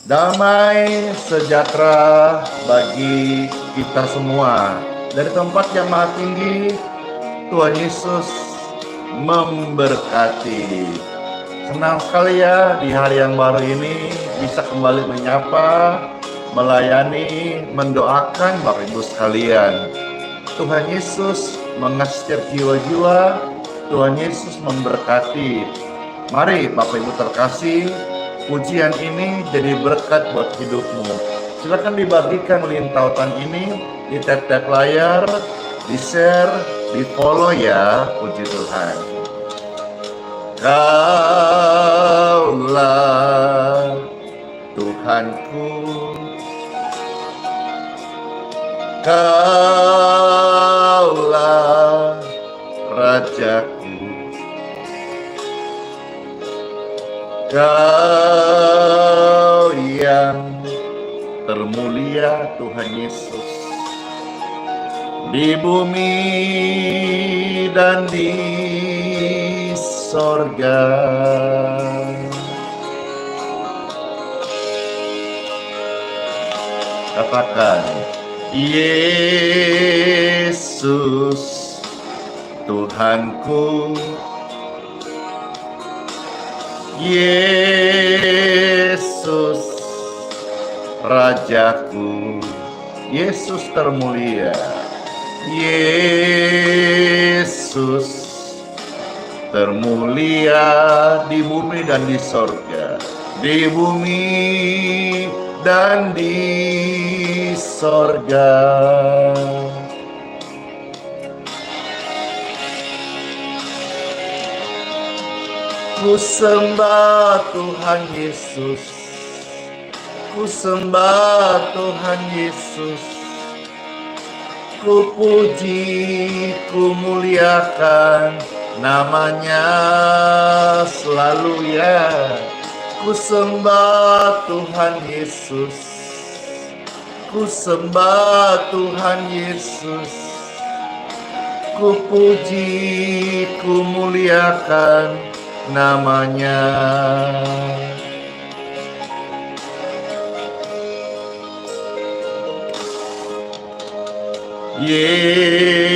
Damai sejahtera bagi kita semua. Dari tempat yang maha tinggi, Tuhan Yesus memberkati. Senang sekali ya di hari yang baru ini bisa kembali menyapa, melayani, mendoakan Bapak Ibu sekalian. Tuhan Yesus mengasihi jiwa-jiwa, Tuhan Yesus memberkati. Mari Bapak Ibu terkasih, pujian ini jadi berkat buat hidupmu. Silakan dibagikan link tautan ini di tab-tab layar, di-share, di-follow ya, puji Tuhan. Kaulah Tuhanku, Kaulah Rajaku, Kau yang termulia Tuhan Yesus di bumi dan di sorga. Katakan, Yesus Tuhanku, Yesus Rajaku, Yesus termulia, Yesus termulia di bumi dan di sorga, di bumi dan di sorga. Ku sembah Tuhan Yesus, ku sembah Tuhan Yesus, ku puji, ku muliakan namanya selalu ya. Ku sembah Tuhan Yesus, ku sembah Tuhan Yesus, ku puji, ku muliakan namanya.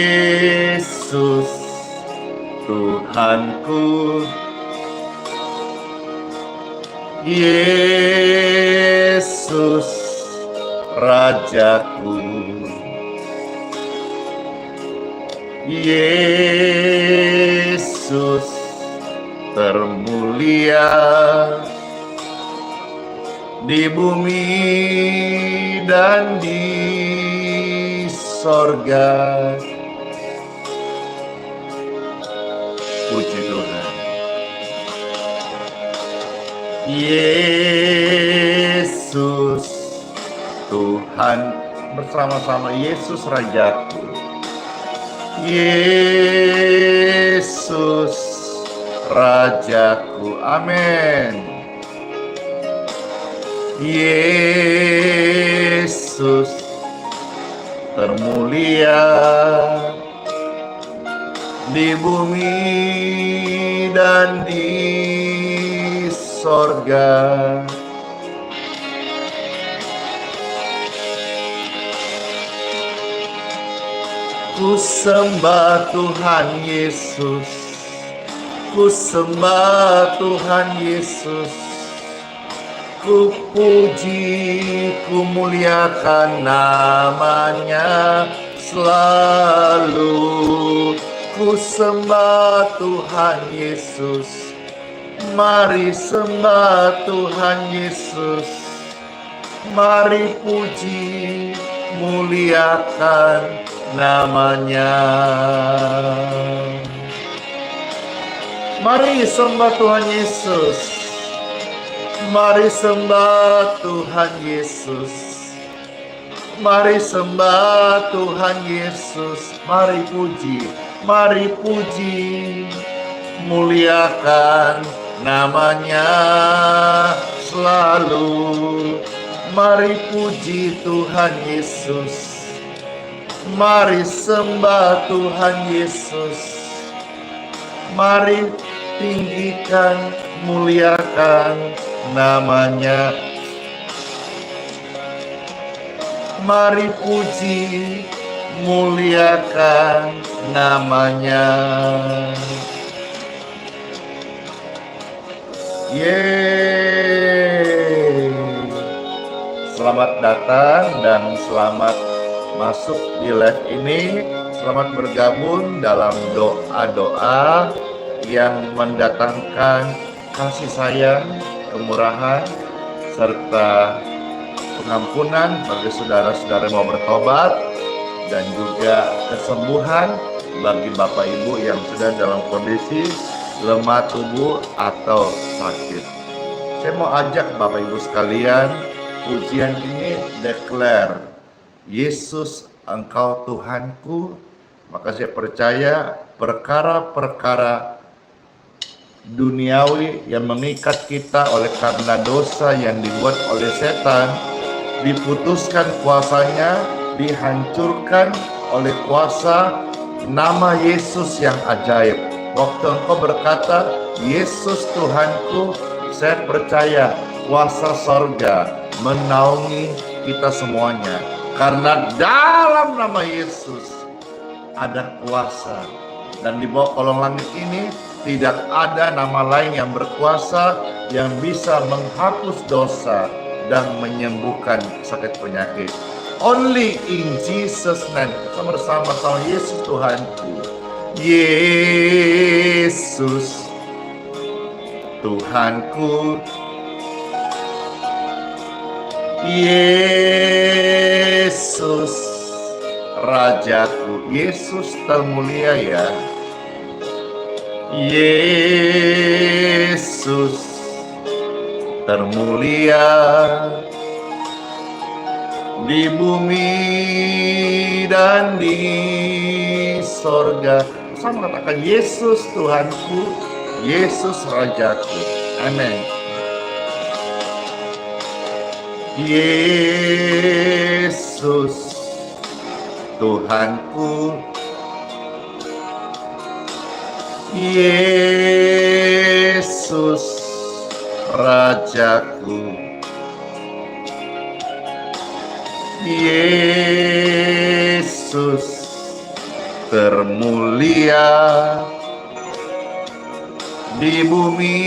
Yesus Tuhanku, Yesus Rajaku, Yesus termulia di bumi dan di sorga. Puji Tuhan. Yesus Tuhan, bersama-sama Yesus Rajaku, Yesus Rajaku, amin. Yesus termulia di bumi dan di sorga. Ku sembah Tuhan Yesus, ku sembah Tuhan Yesus, ku puji, ku muliakan namanya selalu. Ku sembah Tuhan Yesus, mari sembah Tuhan Yesus, mari puji, muliakan namanya. Mari sembah Tuhan Yesus, mari sembah Tuhan Yesus, mari sembah Tuhan Yesus, mari puji, muliakan namanya selalu. Mari puji Tuhan Yesus, mari sembah Tuhan Yesus, mari tinggikan, muliakan namanya Mari puji, muliakan namanya. Yeay. Selamat datang dan selamat masuk di live ini. Selamat bergabung dalam doa-doa yang mendatangkan kasih sayang, kemurahan, serta pengampunan bagi saudara-saudara yang mau bertobat, dan juga kesembuhan bagi Bapak Ibu yang sudah dalam kondisi lemah tubuh atau sakit. Saya mau ajak Bapak Ibu sekalian, pujian ini declare, Yesus Engkau Tuhanku. Maka saya percaya perkara-perkara duniawi yang mengikat kita oleh karena dosa yang dibuat oleh setan, diputuskan kuasanya, dihancurkan oleh kuasa nama Yesus yang ajaib. Waktu engkau berkata, Yesus Tuhanku, saya percaya kuasa sorga menaungi kita semuanya. Karena dalam nama Yesus ada kuasa. Dan di bawah kolong langit ini tidak ada nama lain yang berkuasa yang bisa menghapus dosa dan menyembuhkan sakit penyakit. Only in Jesus' name. Kita bersama-sama, Yesus Tuhanku. Yesus Tuhanku. Yesus Rajaku. Yesus termulia ya. Yesus termulia di bumi dan di sorga. Saya mengatakan Yesus Tuhanku, Yesus Rajaku. Amin. Yesus Tuhanku, Yesus Rajaku, Yesus termulia di bumi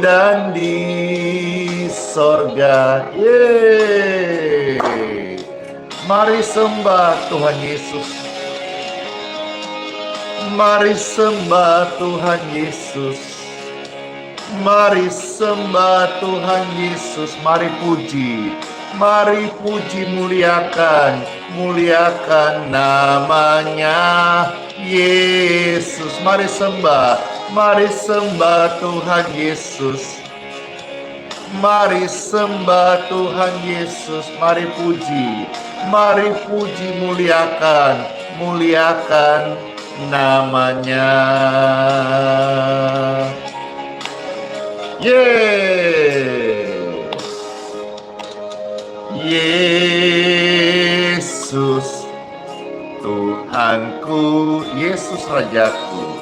dan di sorga. Yeay. Mari sembah Tuhan Yesus. Mari sembah Tuhan Yesus. Mari sembah Tuhan Yesus. Mari puji. Mari puji, muliakan. Muliakan namanya Yesus. Mari sembah. Mari sembah Tuhan Yesus. Mari sembah Tuhan Yesus. Mari puji. Mari puji, muliakan. Muliakan namanya. Yesus Tuhanku, Yesus Rajaku,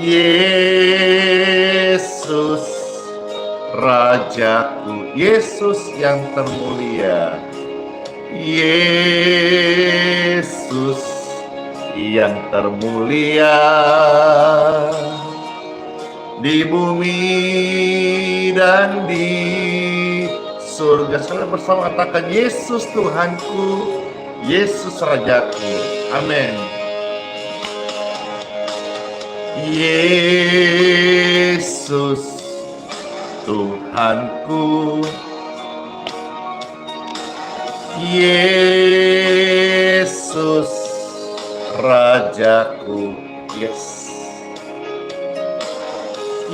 Yesus Rajaku, Yesus yang termulia, Yesus yang termulia di bumi dan di surga. Saudara bersama katakan, Yesus Tuhanku, Yesus Rajaku. Amin. Yesus Tuhanku, Yesus Rajaku. Yes.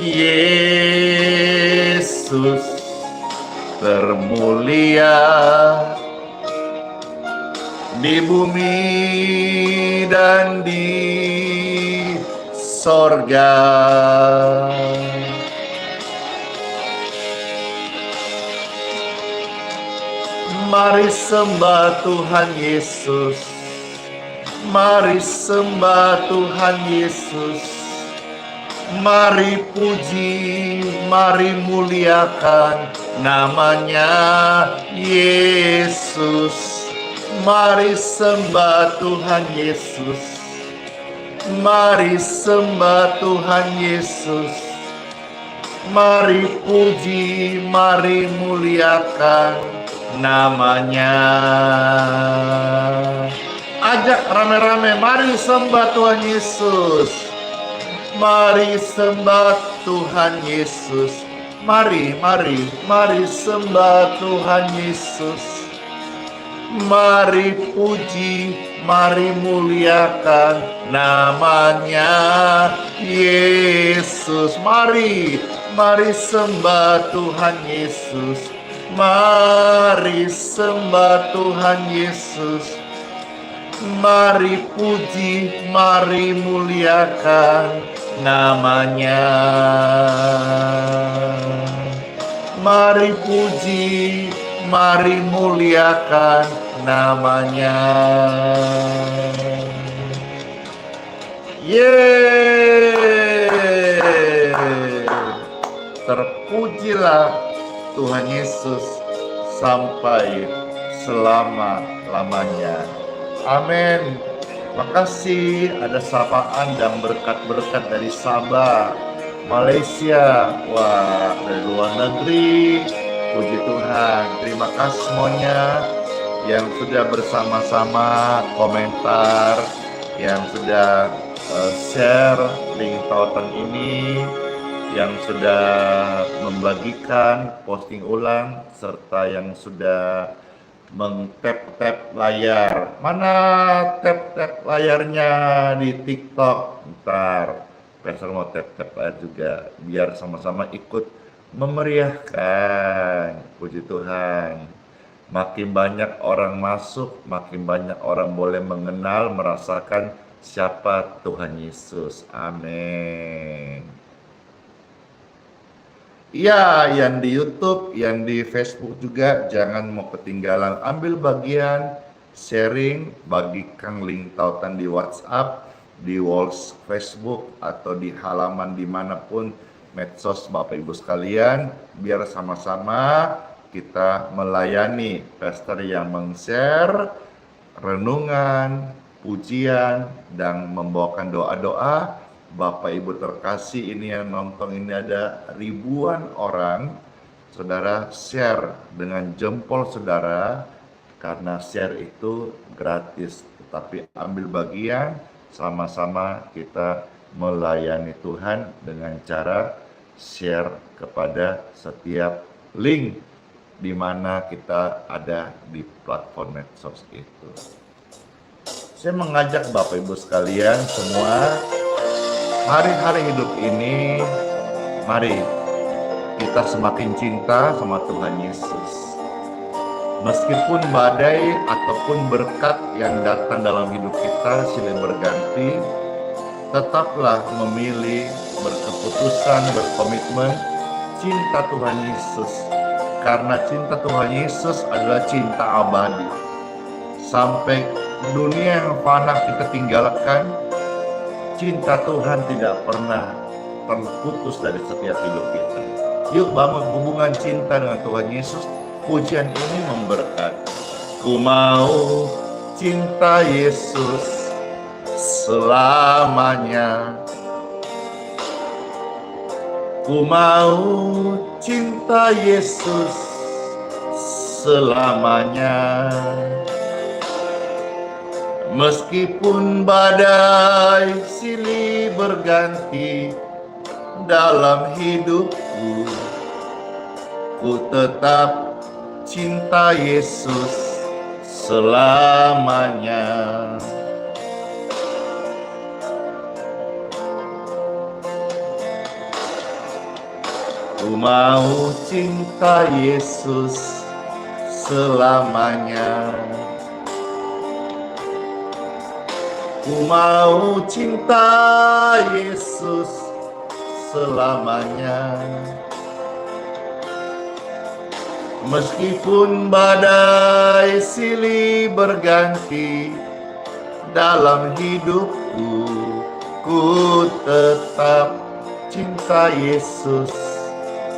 Yesus termulia di bumi dan di sorga. Mari sembah Tuhan Yesus. Mari sembah Tuhan Yesus. Mari puji, mari muliakan namanya Yesus. Mari sembah Tuhan Yesus. Mari sembah Tuhan Yesus. Mari puji, mari muliakan namanya. Ajak rame-rame, mari sembah Tuhan Yesus. Mari sembah Tuhan Yesus. Mari sembah Tuhan Yesus. Mari puji, mari muliakan namanya Yesus. Mari sembah Tuhan Yesus. Mari sembah Tuhan Yesus. Mari puji, mari muliakan namanya. Mari puji, mari muliakan namanya. Yeay! Terpujilah Tuhan Yesus sampai selama-lamanya. Amin. Makasih, ada sapaan dan berkat-berkat dari Sabah, Malaysia. Wah, dari luar negeri. Puji Tuhan. Terima kasih semuanya yang sudah bersama-sama komentar, yang sudah share link tautan ini, yang sudah membagikan posting ulang, serta yang sudah meng-tap layar. Mana tap layarnya di TikTok? Ntar Pastor mau tap layar juga, biar sama-sama ikut memeriahkan. Puji Tuhan. Makin banyak orang masuk, makin banyak orang boleh mengenal, merasakan siapa Tuhan Yesus. Amin. Ya, yang di YouTube, yang di Facebook juga jangan mau ketinggalan. Ambil bagian, sharing, bagikan link tautan di WhatsApp, di walls Facebook, atau di halaman dimanapun medsos Bapak Ibu sekalian, biar sama-sama kita melayani pastor yang meng-share renungan, pujian, dan membawakan doa-doa. Bapak Ibu terkasih, ini yang nonton ini ada ribuan orang. Saudara share dengan jempol saudara, karena share itu gratis. Tetapi ambil bagian, sama-sama kita melayani Tuhan dengan cara share kepada setiap link di mana kita ada di platform medsos itu. Saya mengajak Bapak Ibu sekalian semua, hari-hari hidup ini, mari kita semakin cinta sama Tuhan Yesus. Meskipun badai ataupun berkat yang datang dalam hidup kita silih berganti, tetaplah memilih, berkeputusan, berkomitmen cinta Tuhan Yesus. Karena cinta Tuhan Yesus adalah cinta abadi. Sampai dunia yang fana kita tinggalkan, cinta Tuhan tidak pernah terputus dari setiap hidup kita. Yuk bangun hubungan cinta dengan Tuhan Yesus. Pujian ini memberkati. Ku mau cinta Yesus selamanya. Ku mau cinta Yesus selamanya. Meskipun badai silih berganti dalam hidupku, ku tetap cinta Yesus selamanya. Ku mau cinta Yesus selamanya. Ku mau cinta Yesus selamanya. Meskipun badai silih berganti dalam hidupku, ku tetap cinta Yesus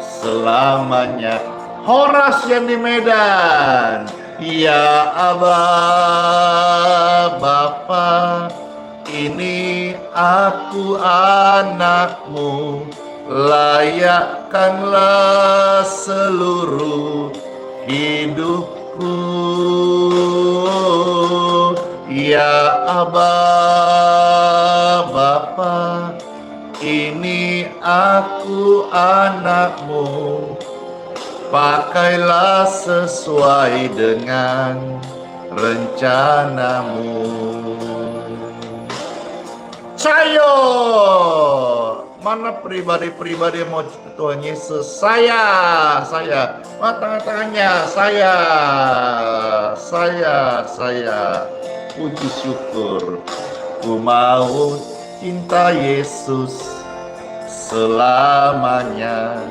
selamanya. Horas yang di Medan. Ya Abah, Bapa, ini aku anakmu, layakkanlah seluruh hidupku. Ya Abah, Bapa, ini aku anakmu, pakailah sesuai dengan rencanamu. Sayo, mana pribadi-pribadi yang mau Tuhan Yesus? Saya, mana tangannya? Saya, puji syukur, ku mau cinta Yesus selamanya.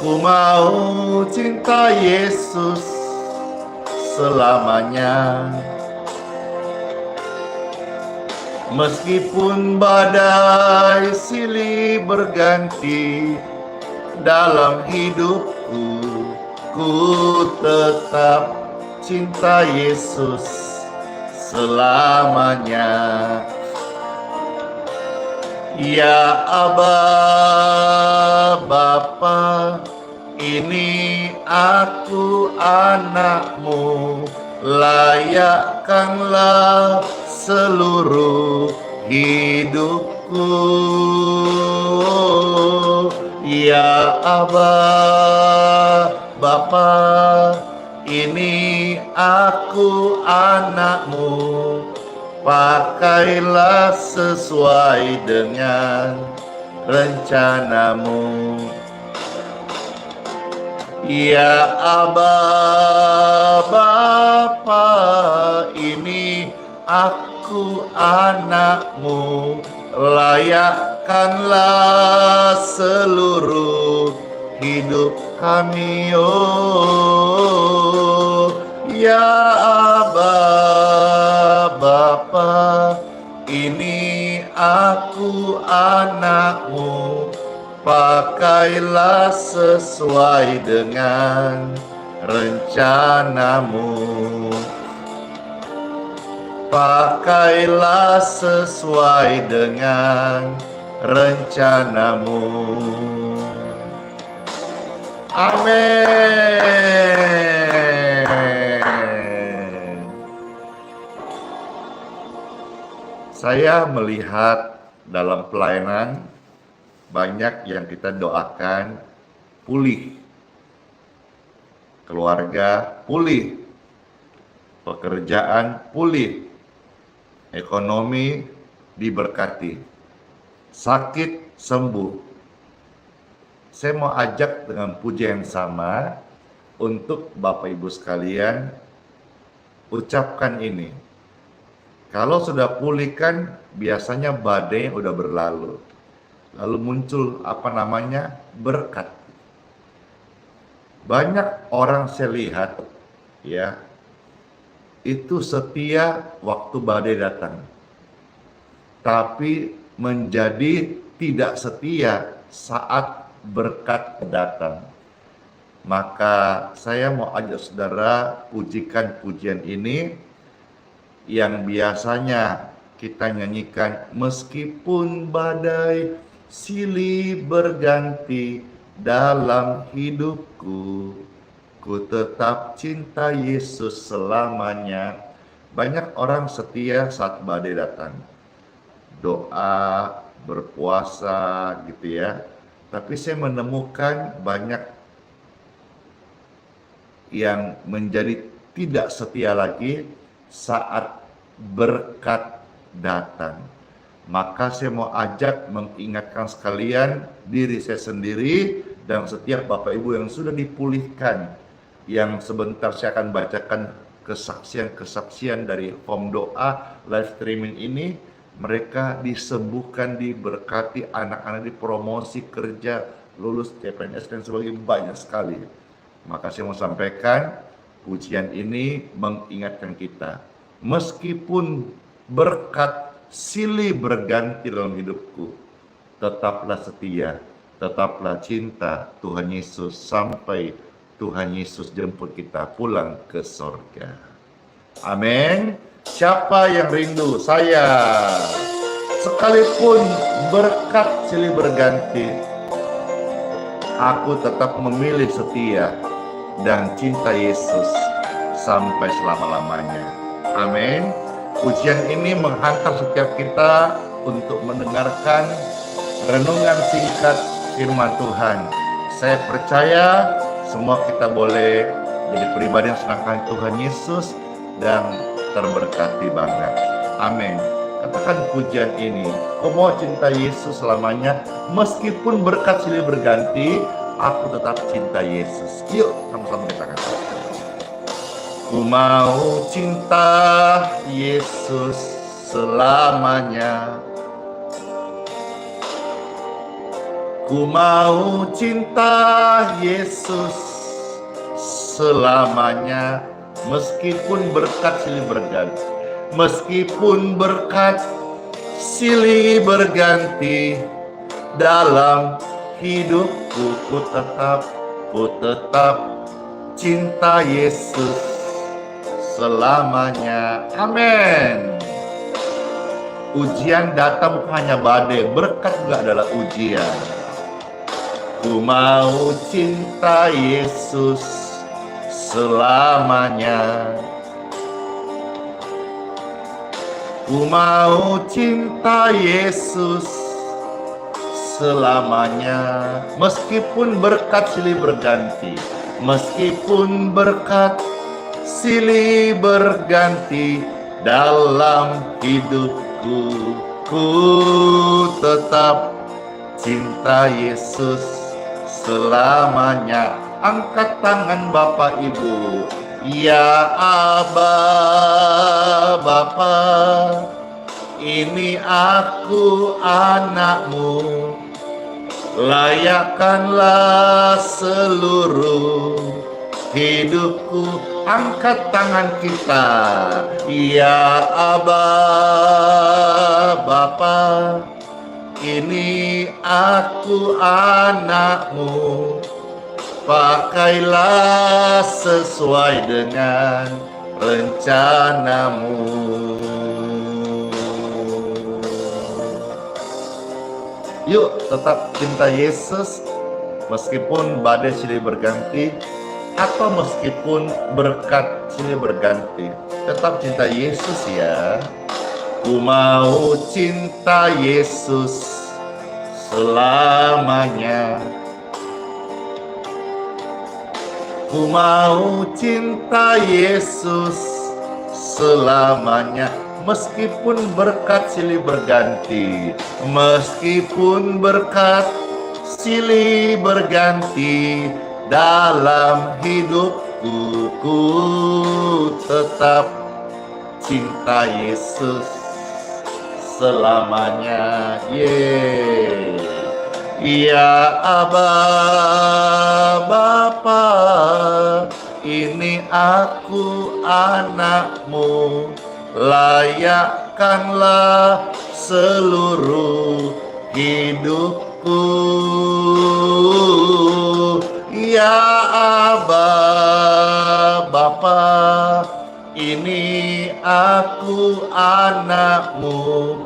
Ku mau cinta Yesus selamanya. Meskipun badai silih berganti dalam hidupku, ku tetap cinta Yesus selamanya. Ya Abah, Bapa, ini aku anakmu, layakkanlah seluruh hidupku. Ya Abah, Bapa, ini aku anakmu, pakailah sesuai dengan rencanamu. Ya Abah, Bapa, ini aku anakmu, layakkanlah seluruh hidup kami. Oh, ya Abah, Bapa, ini aku anakmu, pakailah sesuai dengan rencanamu. Pakailah sesuai dengan rencanamu. Amin. Saya melihat dalam pelayanan banyak yang kita doakan pulih, keluarga pulih, pekerjaan pulih, ekonomi diberkati, sakit sembuh. Saya mau ajak dengan puji yang sama untuk Bapak Ibu sekalian, ucapkan ini. Kalau sudah pulih kan biasanya badai udah berlalu. Lalu muncul berkat. Banyak orang saya lihat ya, itu setia waktu badai datang, tapi menjadi tidak setia saat berkat datang. Maka saya mau ajak saudara pujikan pujian ini yang biasanya kita nyanyikan, meskipun badai silih berganti dalam hidupku, ku tetap cinta Yesus selamanya. Banyak orang setia saat badai datang, doa, berpuasa gitu ya. Tapi saya menemukan banyak yang menjadi tidak setia lagi saat berkat datang. Maka saya mau ajak mengingatkan sekalian diri saya sendiri dan setiap Bapak Ibu yang sudah dipulihkan, yang sebentar saya akan bacakan kesaksian-kesaksian dari Home Doa live streaming ini. Mereka disembuhkan, diberkati, anak-anak dipromosi kerja, lulus CPNS dan sebagainya, banyak sekali. Maka saya mau sampaikan pujian ini mengingatkan kita, meskipun berkat silih berganti dalam hidupku. Tetaplah setia, tetaplah cinta Tuhan Yesus sampai Tuhan Yesus jemput kita pulang ke sorga. Amin. Siapa yang rindu? Saya. Sekalipun berkat silih berganti, aku tetap memilih setia dan cinta Yesus sampai selama-lamanya. Amin. Ujian ini menghantar setiap kita untuk mendengarkan renungan singkat firman Tuhan. Saya percaya semua kita boleh jadi pribadi yang senangkan Tuhan Yesus dan terberkati banget. Amin. Katakan pujian ini, aku mau cinta Yesus selamanya, meskipun berkat silih berganti, aku tetap cinta Yesus. Yuk, sama-sama kita katakan. Ku mau cinta Yesus selamanya. Ku mau cinta Yesus selamanya, meskipun berkat silih berganti. Meskipun berkat silih berganti dalam hidupku, ku tetap cinta Yesus selamanya. Amin. Ujian datang bukan hanya badai, berkat juga adalah ujian. Ku mau cinta Yesus selamanya. Ku mau cinta Yesus selamanya, meskipun berkat silih berganti, meskipun berkat silih berganti dalam hidupku, ku tetap cinta Yesus selamanya. Angkat tangan Bapak Ibu. Ya Aba Bapa, ini aku anakmu, layakkanlah seluruh hidupku. Angkat tangan kita. Ya Aba Bapa, ini aku anakmu, pakailah sesuai dengan rencanamu. Yuk tetap cinta Yesus, meskipun badai silih berganti atau meskipun berkat silih berganti. Tetap cinta Yesus ya. Ku mau cinta Yesus selamanya. Ku mau cinta Yesus selamanya, meskipun berkat silih berganti, meskipun berkat silih berganti dalam hidupku, ku tetap cinta Yesus selamanya. Ya Aba Bapa, ini aku anakmu, layakkanlah seluruh hidupku. Ya Aba Bapa, ini aku anakmu,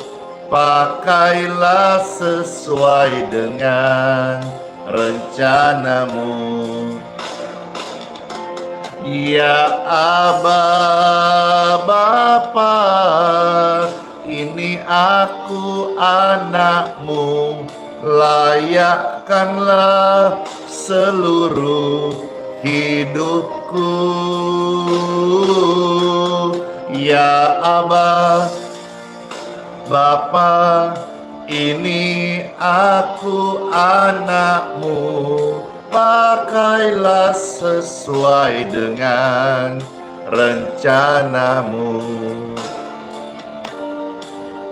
pakailah sesuai dengan rencanamu. Ya Aba Bapa, ini aku anakmu, layakkanlah seluruh hidupku. Ya Aba Bapa, ini aku anakmu, pakailah sesuai dengan rencanamu.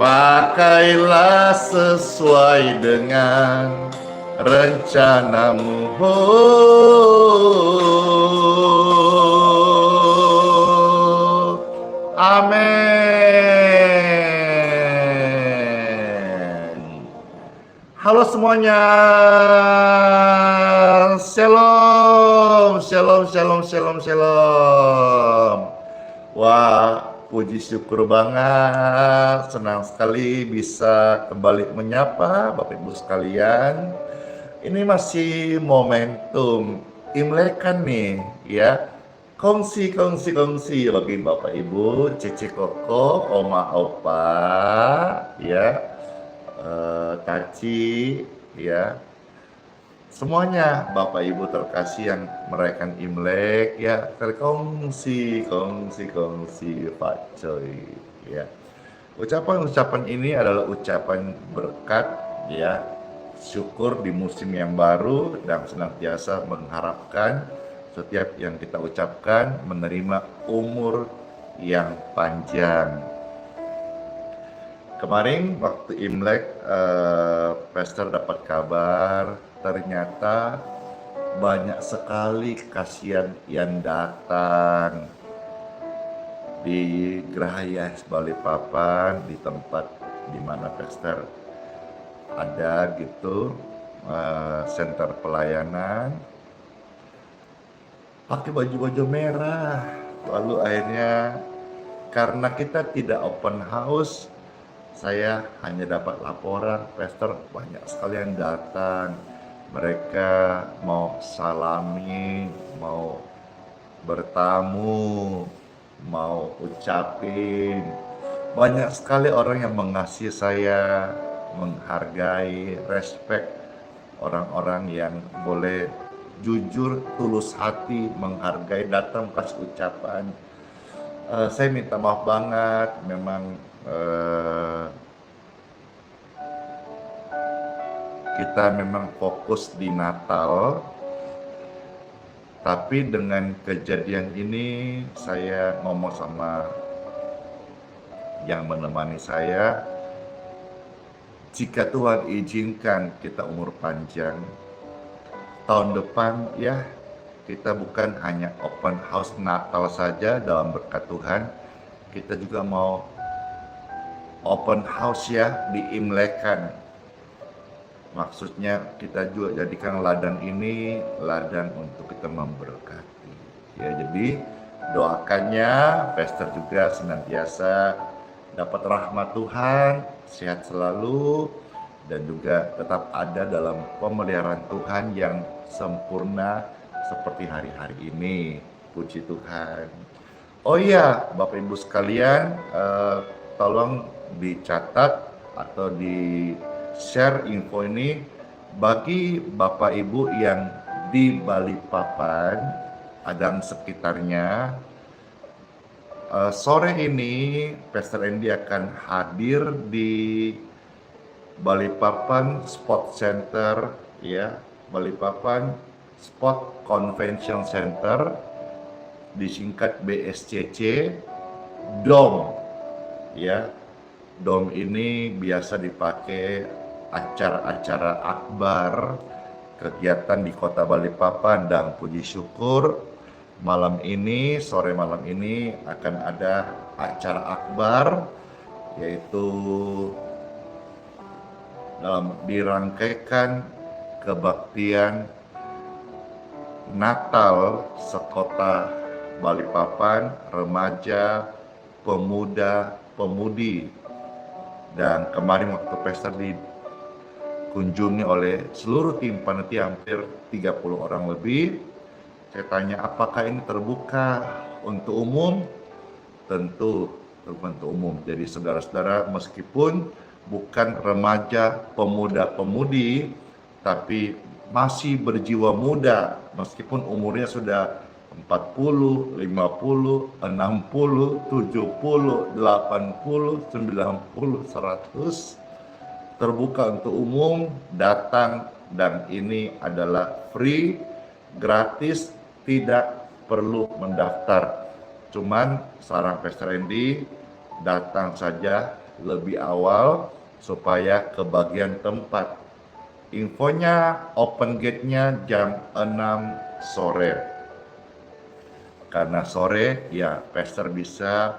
Pakailah sesuai dengan rencanamu. Amin. Halo semuanya, shalom, shalom, shalom, shalom, shalom. Wah, puji syukur banget, senang sekali bisa kembali menyapa Bapak Ibu sekalian. Ini masih momentum Imlek kan nih, ya. Kongsi bagi Bapak Ibu, Cece Koko, Oma Opa, ya. Taci, ya, semuanya Bapak Ibu terkasih yang merayakan Imlek, ya, kongsi Pak Coy, ya. Ucapan ini adalah ucapan berkat, ya, syukur di musim yang baru dan senantiasa mengharapkan setiap yang kita ucapkan menerima umur yang panjang. Kemarin waktu Imlek, Pastor dapat kabar ternyata banyak sekali kasihan yang datang di Gerahaya Balikpapan, di tempat di mana Pastor ada gitu, center pelayanan, pakai baju-baju merah. Lalu akhirnya karena kita tidak open house, saya hanya dapat laporan, Pastor banyak sekali yang datang. Mereka mau salami, mau bertamu, mau ucapin. Banyak sekali orang yang mengasihi saya, menghargai, respect. Orang-orang yang boleh jujur, tulus hati, menghargai, datang kasih ucapan. Saya minta maaf banget, memang kita memang fokus di Natal, tapi dengan kejadian ini saya ngomong sama yang menemani saya, jika Tuhan izinkan kita umur panjang, tahun depan ya kita bukan hanya open house Natal saja dalam berkat Tuhan, kita juga mau open house ya di Imlekan. Maksudnya kita juga jadikan ladang ini ladang untuk kita memberkati. Ya, jadi doakannya Pastor juga senantiasa dapat rahmat Tuhan, sehat selalu, dan juga tetap ada dalam pemeliharaan Tuhan yang sempurna seperti hari-hari ini. Puji Tuhan. Oh iya, Bapak Ibu sekalian, tolong dicatat atau di share info ini bagi Bapak Ibu yang di Balikpapan, Adang sekitarnya. Sore ini Pastor Andy akan hadir di Balikpapan Sport Center, ya, Balikpapan Sport Convention Center, disingkat BSCC, DOM, ya. DOM ini biasa dipakai acara-acara akbar, kegiatan di Kota Balikpapan, dan puji syukur sore malam ini akan ada acara akbar, yaitu dalam dirangkaikan kebaktian Natal sekota Balikpapan, remaja, pemuda, pemudi. Dan kemarin waktu pesta dikunjungi oleh seluruh tim panitia hampir 30 orang lebih. Saya tanya apakah ini terbuka untuk umum? Tentu terbuka untuk umum. Jadi saudara-saudara meskipun bukan remaja, pemuda, pemudi, tapi masih berjiwa muda, meskipun umurnya sudah 40, 50, 60, 70, 80, 90, 100, terbuka untuk umum, datang, dan ini adalah free, gratis, tidak perlu mendaftar. Cuman saran Pastor Andy, datang saja lebih awal supaya kebagian tempat. Infonya open gate-nya jam 6 sore. Karena sore ya Pastor bisa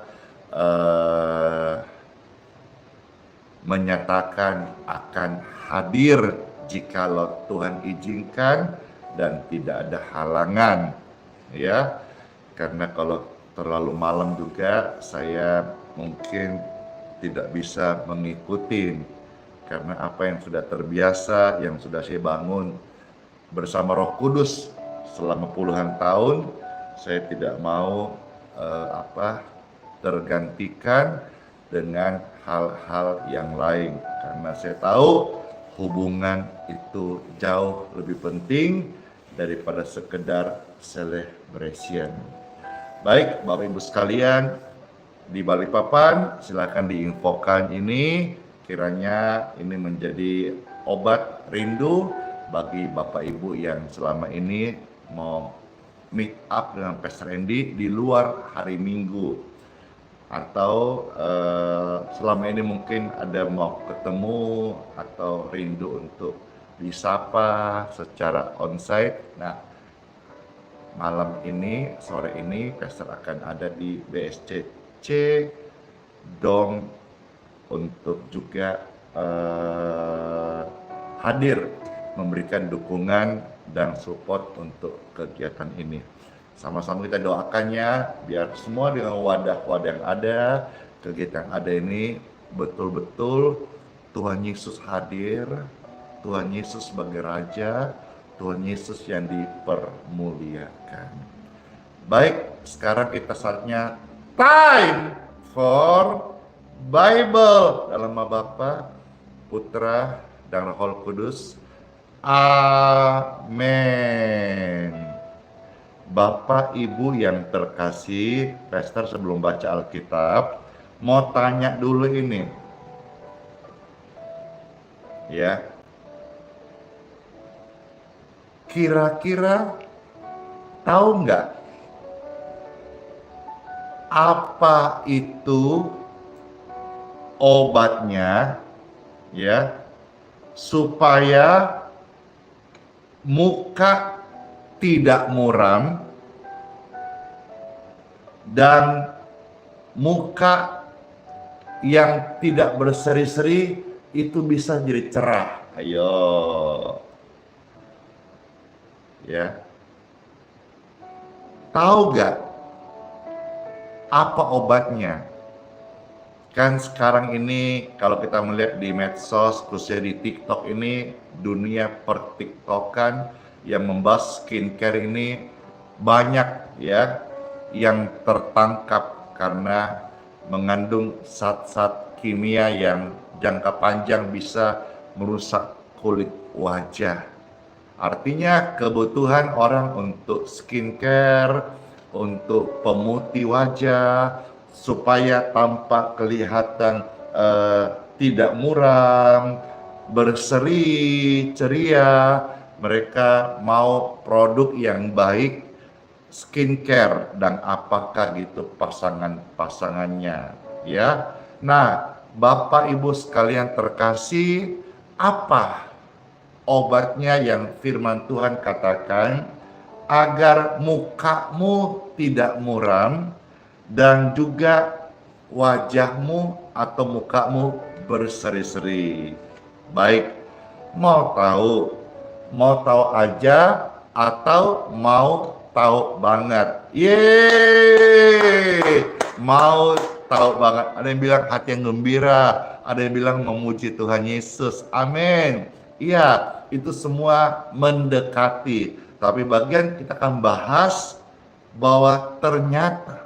menyatakan akan hadir jikalau Tuhan izinkan dan tidak ada halangan, ya. Karena kalau terlalu malam juga saya mungkin tidak bisa mengikuti, karena apa yang sudah terbiasa, yang sudah saya bangun bersama Roh Kudus selama puluhan tahun, saya tidak mau tergantikan dengan hal-hal yang lain, karena saya tahu hubungan itu jauh lebih penting daripada sekedar celebration. Baik, Bapak Ibu sekalian, di Balikpapan silakan diinfokan ini, kiranya ini menjadi obat rindu bagi Bapak Ibu yang selama ini mau meet up dengan Pastor Andy di luar hari Minggu, atau selama ini mungkin ada mau ketemu atau rindu untuk disapa secara onsite. Nah, malam ini, sore ini, Pastor akan ada di BSCC Dom untuk juga hadir memberikan dukungan dan support untuk kegiatan ini. Sama-sama kita doakannya biar semua dengan wadah-wadah yang ada, kegiatan yang ada ini betul-betul Tuhan Yesus hadir, Tuhan Yesus sebagai Raja, Tuhan Yesus yang dipermuliakan. Baik, sekarang kita saatnya time for Bible dalam nama Bapa, Putra, dan Roh Kudus. Amin. Bapak Ibu yang terkasih, Pastor sebelum baca Alkitab mau tanya dulu ini, ya. Kira-kira tahu nggak apa itu obatnya, ya, supaya muka tidak muram dan muka yang tidak berseri-seri itu bisa jadi cerah? Ayo, ya, tahu gak apa obatnya? Kan sekarang ini kalau kita melihat di medsos, khususnya di TikTok ini, dunia per-TikTokan yang membahas skincare ini banyak, ya, yang tertangkap karena mengandung zat-zat kimia yang jangka panjang bisa merusak kulit wajah. Artinya kebutuhan orang untuk skincare, untuk pemutih wajah, supaya tampak kelihatan tidak muram, berseri, ceria, mereka mau produk yang baik, skincare, dan apakah gitu pasangannya, ya. Nah, Bapak Ibu sekalian terkasih, apa obatnya yang firman Tuhan katakan agar mukamu tidak muram dan juga wajahmu atau mukamu berseri-seri? Baik, mau tahu aja atau mau tahu banget? Yeay, mau tahu banget. Ada yang bilang hati yang gembira, ada yang bilang memuji Tuhan Yesus. Amin. Iya, itu semua mendekati. Tapi bagian kita akan bahas bahwa ternyata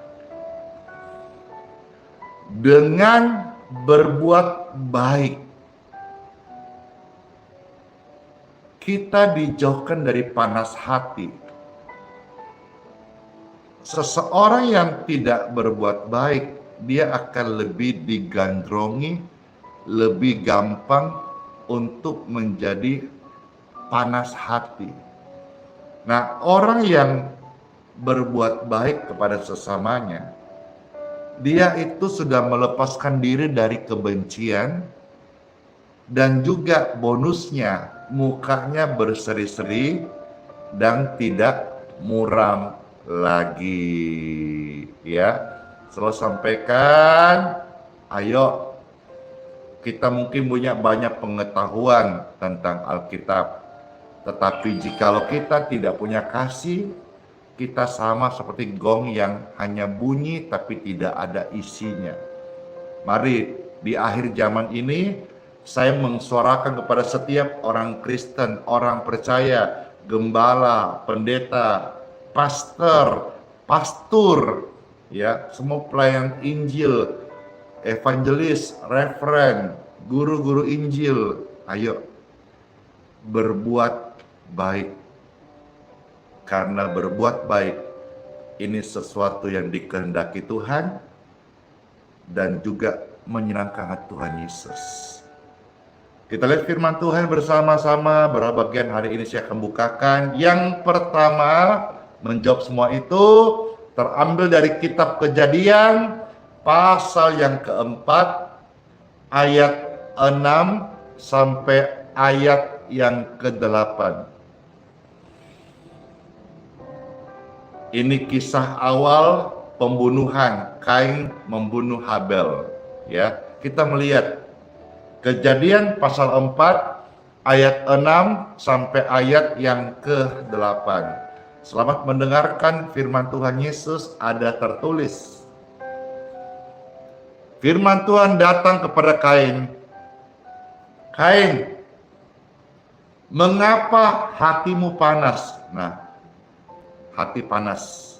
dengan berbuat baik kita dijauhkan dari panas hati. Seseorang yang tidak berbuat baik, dia akan lebih digandrungi, lebih gampang untuk menjadi panas hati. Nah, orang yang berbuat baik kepada sesamanya, dia itu sudah melepaskan diri dari kebencian, dan juga bonusnya mukanya berseri-seri dan tidak muram lagi, ya. Selalu sampaikan, ayo Kita mungkin punya banyak pengetahuan tentang Alkitab, tetapi jikalau kita tidak punya kasih, kita sama seperti gong yang hanya bunyi tapi tidak ada isinya. Mari di akhir zaman ini saya mensuarakan kepada setiap orang Kristen, orang percaya, gembala, pendeta, pastor, ya, semua pelayan Injil, evangelis, referen, guru-guru Injil, ayo berbuat baik. Karena berbuat baik ini sesuatu yang dikehendaki Tuhan dan juga menyenangkan hati Tuhan Yesus. Kita lihat firman Tuhan bersama-sama. Beberapa bagian hari ini saya akan bukakan. Yang pertama, menjawab semua itu terambil dari kitab Kejadian pasal yang keempat ayat 6 sampai ayat yang ke-8. Ini kisah awal pembunuhan, Kain membunuh Habel. Ya, kita melihat Kejadian pasal 4 ayat 6 sampai ayat yang ke-8. Selamat mendengarkan firman Tuhan Yesus. Ada tertulis, firman Tuhan datang kepada Kain. Kain, mengapa hatimu panas? Nah, hati panas.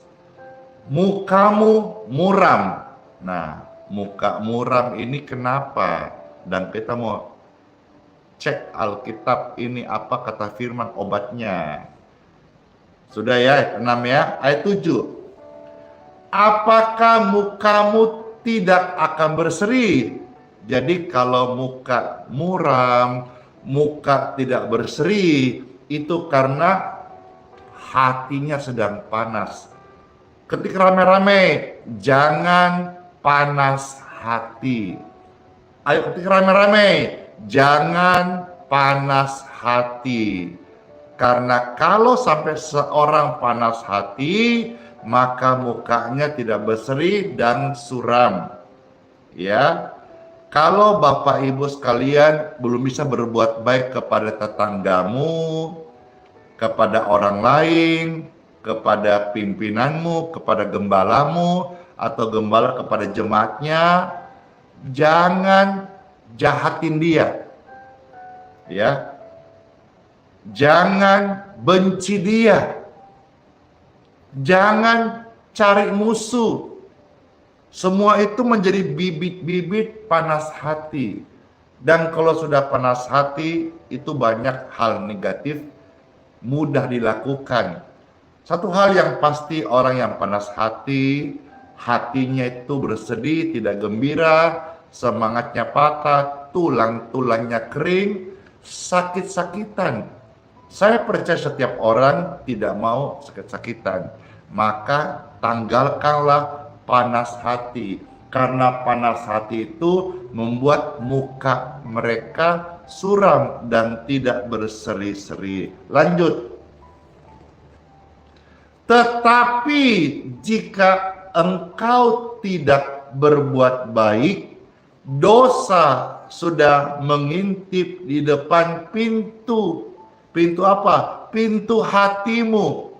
Mukamu muram. Nah, muka muram ini kenapa? Dan kita mau cek Alkitab ini apa kata firman obatnya. Sudah ya, 6 ya, ayat 7. Apakah mukamu tidak akan berseri? Jadi kalau muka muram, muka tidak berseri, itu karena hatinya sedang panas. Ketika rame-rame, jangan panas hati. Ayo ketika rame-rame, jangan panas hati. Karena kalau sampai seorang panas hati, maka mukanya tidak berseri dan suram. Ya, kalau Bapak Ibu sekalian belum bisa berbuat baik kepada tetanggamu, kepada orang lain, kepada pimpinanmu, kepada gembalamu, atau gembala kepada jemaatnya, jangan jahatin dia. Ya. Jangan benci dia. Jangan cari musuh. Semua itu menjadi bibit-bibit panas hati. Dan kalau sudah panas hati, itu banyak hal negatif mudah dilakukan. Satu hal yang pasti, orang yang panas hati, hatinya itu bersedih, tidak gembira, semangatnya patah, tulang-tulangnya kering, sakit-sakitan. Saya percaya setiap orang tidak mau sakit-sakitan. Maka tanggalkanlah panas hati. Karena panas hati itu membuat muka mereka suram dan tidak berseri-seri. Lanjut. Tetapi jika engkau tidak berbuat baik, dosa sudah mengintip di depan pintu. Pintu apa? Pintu hatimu.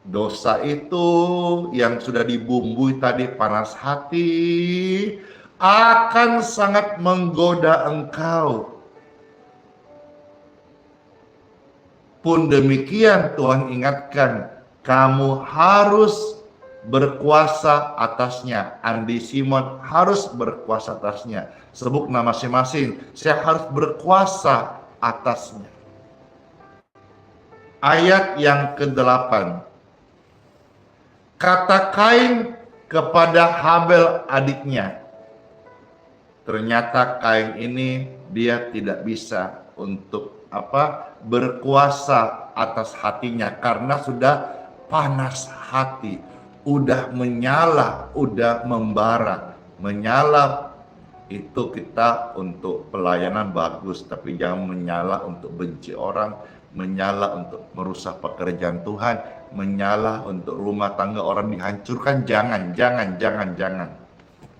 Dosa itu yang sudah dibumbui tadi, panas hati, akan sangat menggoda engkau. Pun demikian Tuhan ingatkan, kamu harus berkuasa atasnya. Andi Simon harus berkuasa atasnya. Sebut nama masing-masing. Saya harus berkuasa atasnya. Ayat yang ke-8. Kata Kain kepada Habel adiknya. Ternyata Kain ini dia tidak bisa untuk berkuasa atas hatinya karena sudah panas hati, udah menyala, udah membara. Menyala itu kita untuk pelayanan bagus, tapi jangan menyala untuk benci orang, menyala untuk merusak pekerjaan Tuhan, menyala untuk rumah tangga orang dihancurkan. Jangan.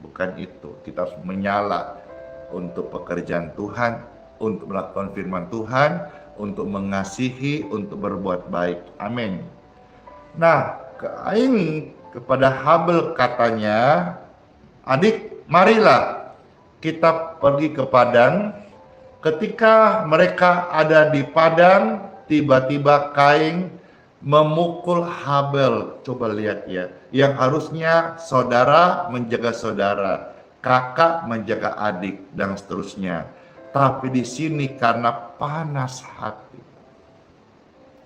Bukan itu. Kita harus menyala untuk pekerjaan Tuhan, untuk melakukan firman Tuhan, untuk mengasihi, untuk berbuat baik. Amin. Nah, Kain kepada Habel katanya, adik, marilah kita pergi ke padang. Ketika mereka ada di padang, tiba-tiba Kain memukul Habel. Coba lihat ya, yang harusnya saudara menjaga saudara, kakak menjaga adik, dan seterusnya. Tapi di sini karena panas hati.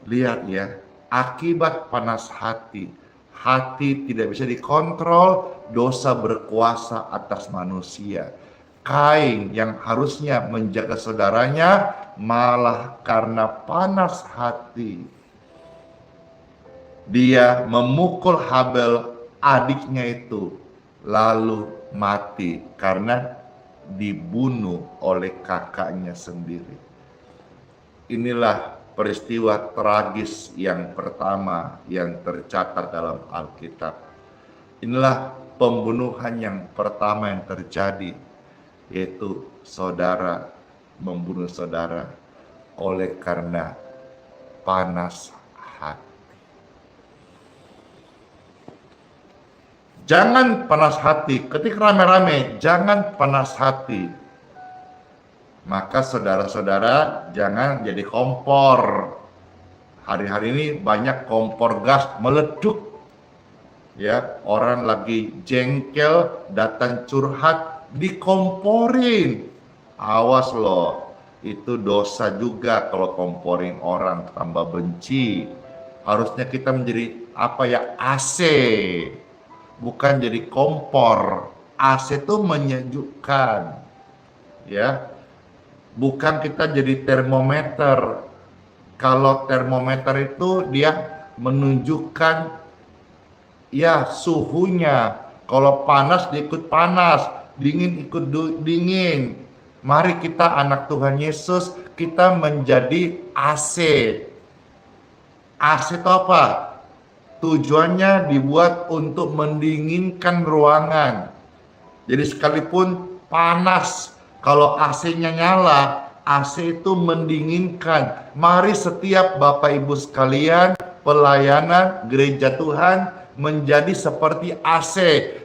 Lihat ya, akibat panas hati, hati tidak bisa dikontrol, dosa berkuasa atas manusia. Kain yang harusnya menjaga saudaranya, malah karena panas hati, dia memukul Habel, adiknya itu, lalu mati karena dibunuh oleh kakaknya sendiri. Inilah peristiwa tragis yang pertama yang tercatat dalam Alkitab. Inilah pembunuhan yang pertama yang terjadi, yaitu saudara membunuh saudara oleh karena panas hati. Jangan panas hati, ketika rame-rame, jangan panas hati. Maka saudara-saudara jangan jadi kompor. Hari-hari ini banyak kompor gas meleduk. Ya, orang lagi jengkel, datang curhat, dikomporin. Awas loh, itu dosa juga kalau komporin orang, tambah benci. Harusnya kita menjadi AC, bukan jadi kompor. AC itu menyejukkan, ya. Bukan kita jadi termometer. Kalau termometer itu dia menunjukkan ya suhunya. Kalau panas dia ikut panas, dingin ikut dingin. Mari kita anak Tuhan Yesus, kita menjadi AC. AC itu apa? Tujuannya dibuat untuk mendinginkan ruangan. Jadi sekalipun panas, kalau AC-nya nyala, AC itu mendinginkan. Mari setiap Bapak Ibu sekalian, pelayanan gereja Tuhan menjadi seperti AC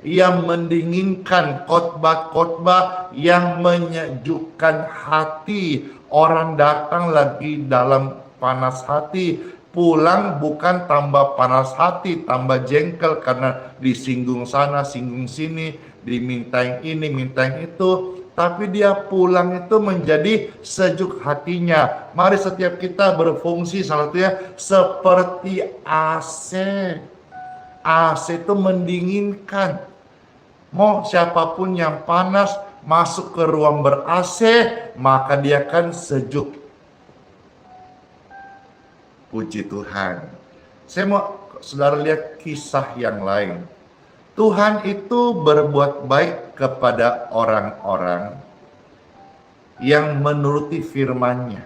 yang mendinginkan, khotbah-khotbah yang menyejukkan hati. Orang datang lagi dalam panas hati, pulang bukan tambah panas hati, tambah jengkel karena disinggung sana, singgung sini, dimintain ini, mintain itu. Tapi dia pulang itu menjadi sejuk hatinya. Mari setiap kita berfungsi salah satunya seperti AC. AC itu mendinginkan. Mau siapapun yang panas masuk ke ruang ber-AC, maka dia akan sejuk. Puji Tuhan. Saya mau saudara lihat kisah yang lain. Tuhan itu berbuat baik kepada orang-orang yang menuruti firman-Nya.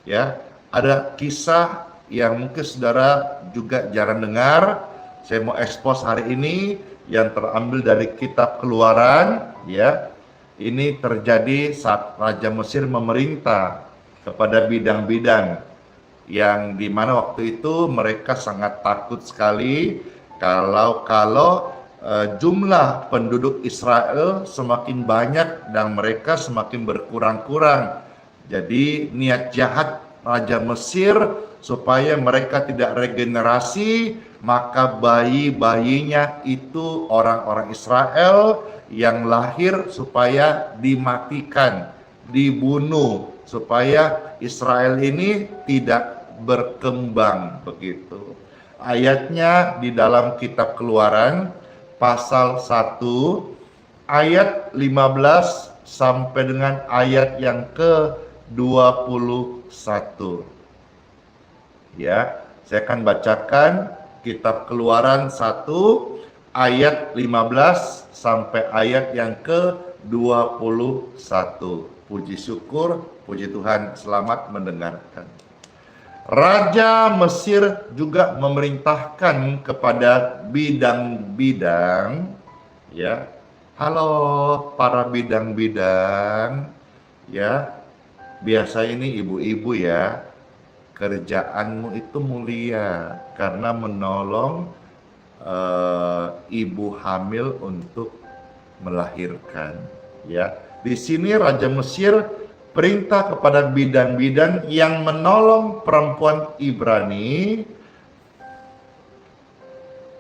Ya, ada kisah yang mungkin saudara juga jarang dengar. Saya mau expose hari ini yang terambil dari kitab Keluaran, ya. Ini terjadi saat Raja Mesir memerintah kepada bidang-bidang yang dimana waktu itu mereka sangat takut sekali kalau jumlah penduduk Israel semakin banyak dan mereka semakin berkurang-kurang. Jadi niat jahat Raja Mesir supaya mereka tidak regenerasi, maka bayi-bayinya itu orang-orang Israel yang lahir supaya dimatikan, dibunuh, supaya Israel ini tidak berkembang begitu. Ayatnya di dalam kitab Keluaran pasal 1 ayat 15 sampai dengan ayat yang ke-21. Ya, saya akan bacakan kitab Keluaran 1 ayat 15 sampai ayat yang ke-21. Puji syukur, puji Tuhan, selamat mendengarkan. Raja Mesir juga memerintahkan kepada bidang-bidang, ya, Halo para bidang-bidang, ya. Biasa ini ibu-ibu ya, kerjaanmu itu mulia karena menolong ibu hamil untuk melahirkan, ya. Di sini Raja Mesir perintah kepada bidan-bidan yang menolong perempuan Ibrani.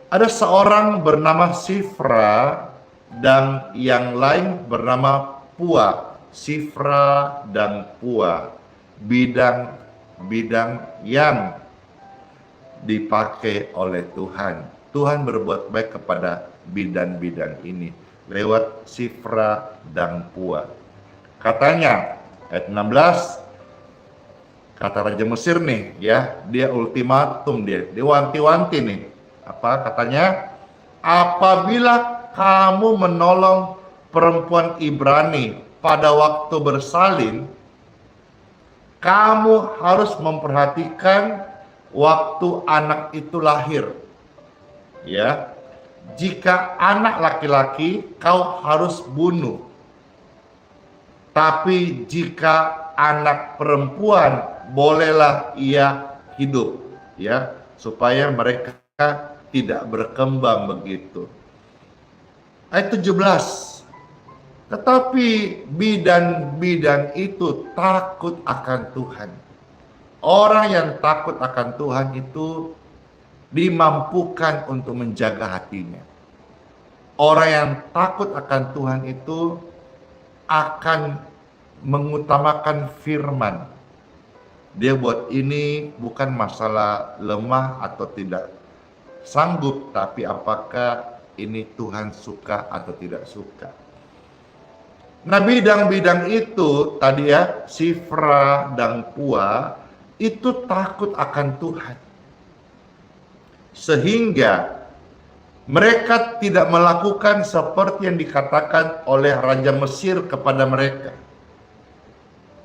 Ada seorang bernama Sifra dan yang lain bernama Pua. Sifra dan Pua, bidang-bidang yang dipakai oleh Tuhan. Tuhan berbuat baik kepada bidan-bidan ini lewat Sifra dan Pua. Katanya ayat 16, kata Raja Mesir nih ya, dia ultimatum, dia wanti-wanti nih. Apa katanya? Apabila kamu menolong perempuan Ibrani pada waktu bersalin, kamu harus memperhatikan waktu anak itu lahir. Ya. Jika anak laki-laki, kau harus bunuh. Tapi jika anak perempuan, bolehlah ia hidup, ya, supaya mereka tidak berkembang begitu. Ayat 17. Tetapi bidan-bidan itu takut akan Tuhan. Orang yang takut akan Tuhan itu dimampukan untuk menjaga hatinya. Orang yang takut akan Tuhan itu akan mengutamakan firman. Dia buat ini bukan masalah lemah atau tidak sanggup, tapi apakah ini Tuhan suka atau tidak suka. Nah, bidang-bidang itu tadi ya, Sifra dan Pua itu takut akan Tuhan. Sehingga mereka tidak melakukan seperti yang dikatakan oleh Raja Mesir kepada mereka.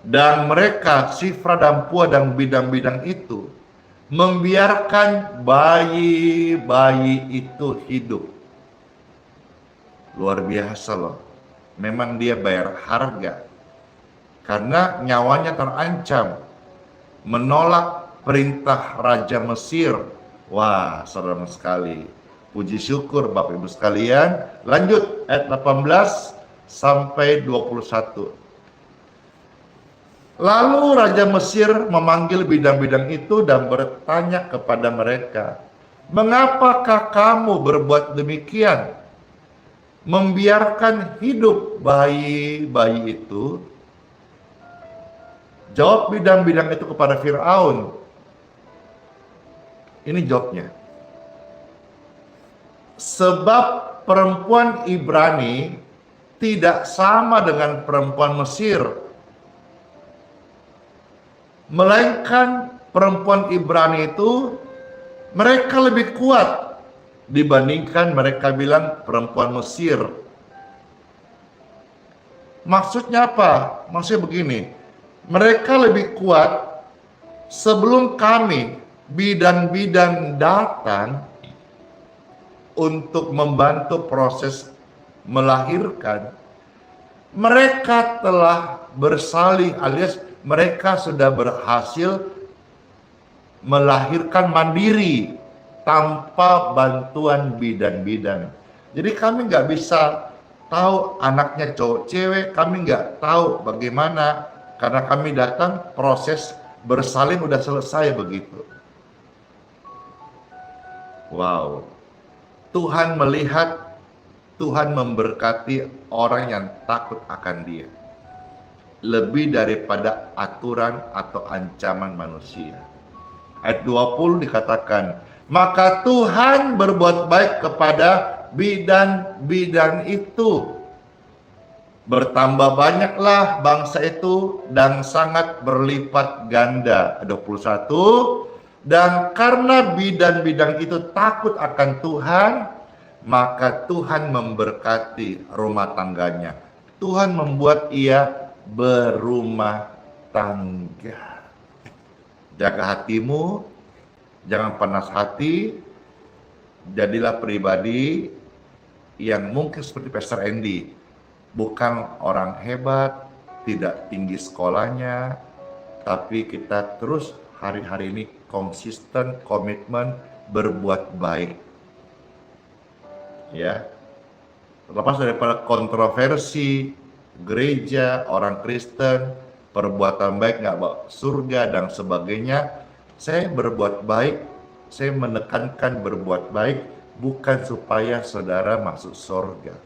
Dan mereka, Sifra dan Pua dan bidang-bidang itu, membiarkan bayi-bayi itu hidup. Luar biasa loh. Memang dia bayar harga. Karena nyawanya terancam. Menolak perintah Raja Mesir. Wah, serem sekali. Puji syukur Bapak Ibu sekalian. Lanjut ayat 18 sampai 21. Lalu Raja Mesir memanggil bidang-bidang itu dan bertanya kepada mereka, "Mengapakah kamu berbuat demikian? Membiarkan hidup bayi-bayi itu?" Jawab bidang-bidang itu kepada Firaun. Ini jawabnya. Sebab perempuan Ibrani tidak sama dengan perempuan Mesir. Melainkan perempuan Ibrani itu mereka lebih kuat dibandingkan mereka bilang perempuan Mesir. Maksudnya apa? Maksudnya begini, mereka lebih kuat sebelum kami bidan-bidan datang untuk membantu proses melahirkan. Mereka telah bersalin alias mereka sudah berhasil melahirkan mandiri tanpa bantuan bidan-bidan. Jadi kami nggak bisa tahu anaknya cowok cewek, kami nggak tahu bagaimana karena kami datang proses bersalin udah selesai begitu. Wow, Tuhan melihat, Tuhan memberkati orang yang takut akan Dia lebih daripada aturan atau ancaman manusia. Ayat 20 dikatakan, maka Tuhan berbuat baik kepada bidan-bidan itu. Bertambah banyaklah bangsa itu dan sangat berlipat ganda. 21, dan karena bidan-bidan itu takut akan Tuhan, maka Tuhan memberkati rumah tangganya. Tuhan membuat ia berumah tangga. Jaga hatimu, jangan panas hati, jadilah pribadi yang mungkin seperti Pastor Andy, bukan orang hebat, tidak tinggi sekolahnya, tapi kita terus hari-hari ini konsisten, komitmen berbuat baik. Ya, terlepas daripada kontroversi gereja, orang Kristen, perbuatan baik nggak bawa surga dan sebagainya, saya berbuat baik, saya menekankan berbuat baik bukan supaya saudara masuk surga.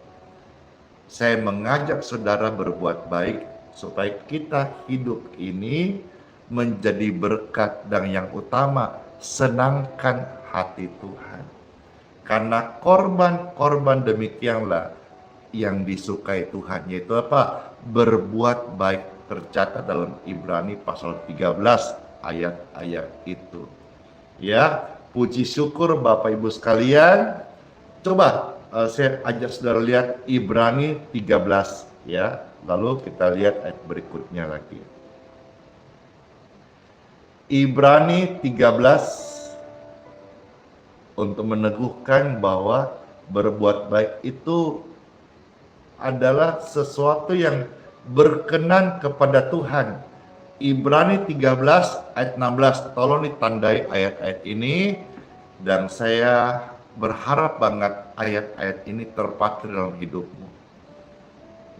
Saya mengajak saudara berbuat baik supaya kita hidup ini menjadi berkat, dan yang utama senangkan hati Tuhan. Karena korban-korban demikianlah yang disukai Tuhan, yaitu apa? Berbuat baik, tercatat dalam Ibrani pasal 13 ayat-ayat itu. Ya, puji syukur Bapak Ibu sekalian. Coba saya ajak saudara lihat Ibrani 13 ya. Lalu kita lihat ayat berikutnya lagi. Ibrani 13 untuk meneguhkan bahwa berbuat baik itu adalah sesuatu yang berkenan kepada Tuhan. Ibrani 13 ayat 16, tolong ditandai ayat-ayat ini, dan saya berharap banget ayat-ayat ini terpakai dalam hidupmu.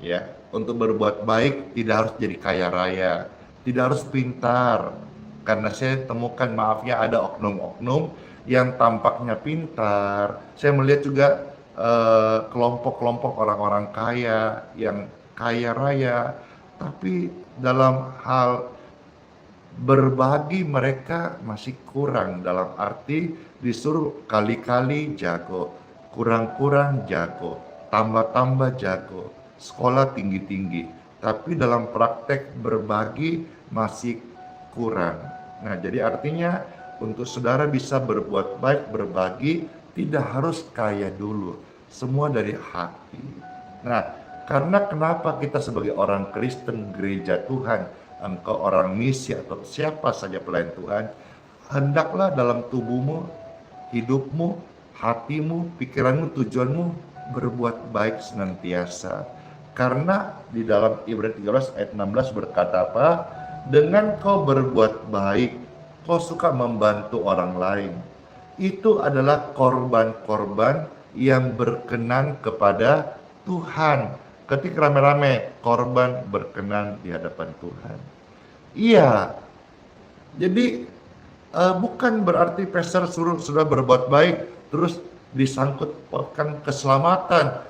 Ya, untuk berbuat baik tidak harus jadi kaya raya, tidak harus pintar, karena saya temukan, maaf ya, ada oknum-oknum yang tampaknya pintar. Saya melihat juga kelompok-kelompok orang-orang kaya yang kaya raya, tapi dalam hal berbagi mereka masih kurang, dalam arti disuruh kali-kali jago, kurang-kurang jago, tambah-tambah jago, sekolah tinggi-tinggi, tapi dalam praktek berbagi masih kurang. Nah, jadi artinya untuk saudara bisa berbuat baik, berbagi, tidak harus kaya dulu, semua dari hati. Nah, karena kenapa kita sebagai orang Kristen, gereja Tuhan, engkau orang misi atau siapa saja pelayan Tuhan, hendaklah dalam tubuhmu, hidupmu, hatimu, pikiranmu, tujuanmu berbuat baik senantiasa. Karena di dalam Ibrani 13 ayat 16 berkata apa? Dengan kau berbuat baik, kau suka membantu orang lain, itu adalah korban-korban yang berkenan kepada Tuhan. Ketika rame-rame, korban berkenan di hadapan Tuhan. Iya, jadi bukan berarti pastor sudah berbuat baik terus disangkut pautkan keselamatan.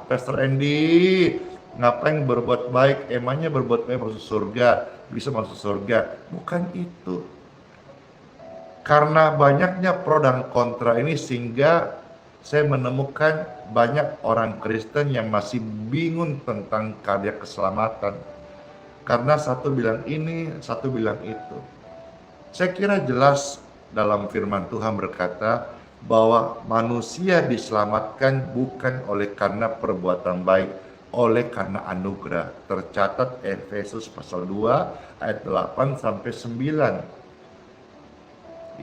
Pastor Andy ngapain berbuat baik, emangnya berbuat baik masuk surga, bisa masuk surga? Bukan itu. Karena banyaknya pro dan kontra ini, sehingga saya menemukan banyak orang Kristen yang masih bingung tentang karya keselamatan. Karena satu bilang ini, satu bilang itu. Saya kira jelas dalam firman Tuhan berkata bahwa manusia diselamatkan bukan oleh karena perbuatan baik, oleh karena anugerah. Tercatat Efesus pasal 2 ayat 8 sampai 9.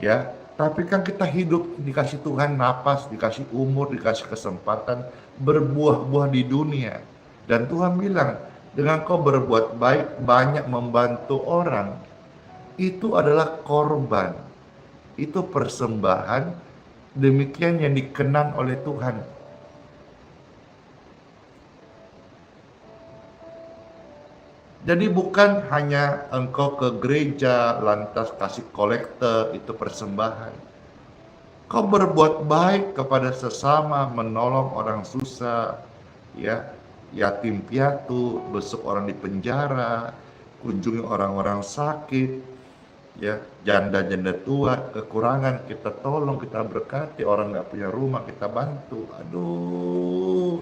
Ya, tapi kan kita hidup dikasih Tuhan napas, dikasih umur, dikasih kesempatan berbuah-buah di dunia. Dan Tuhan bilang, dengan kau berbuat baik, banyak membantu orang, itu adalah korban, itu persembahan, demikian yang dikenan oleh Tuhan. Jadi bukan hanya engkau ke gereja lantas kasih kolekte, itu persembahan. Kau berbuat baik kepada sesama, menolong orang susah, ya, yatim piatu, besuk orang di penjara, kunjungi orang-orang sakit, ya, janda-janda tua, kekurangan kita tolong, kita berkati, orang nggak punya rumah kita bantu. Aduh,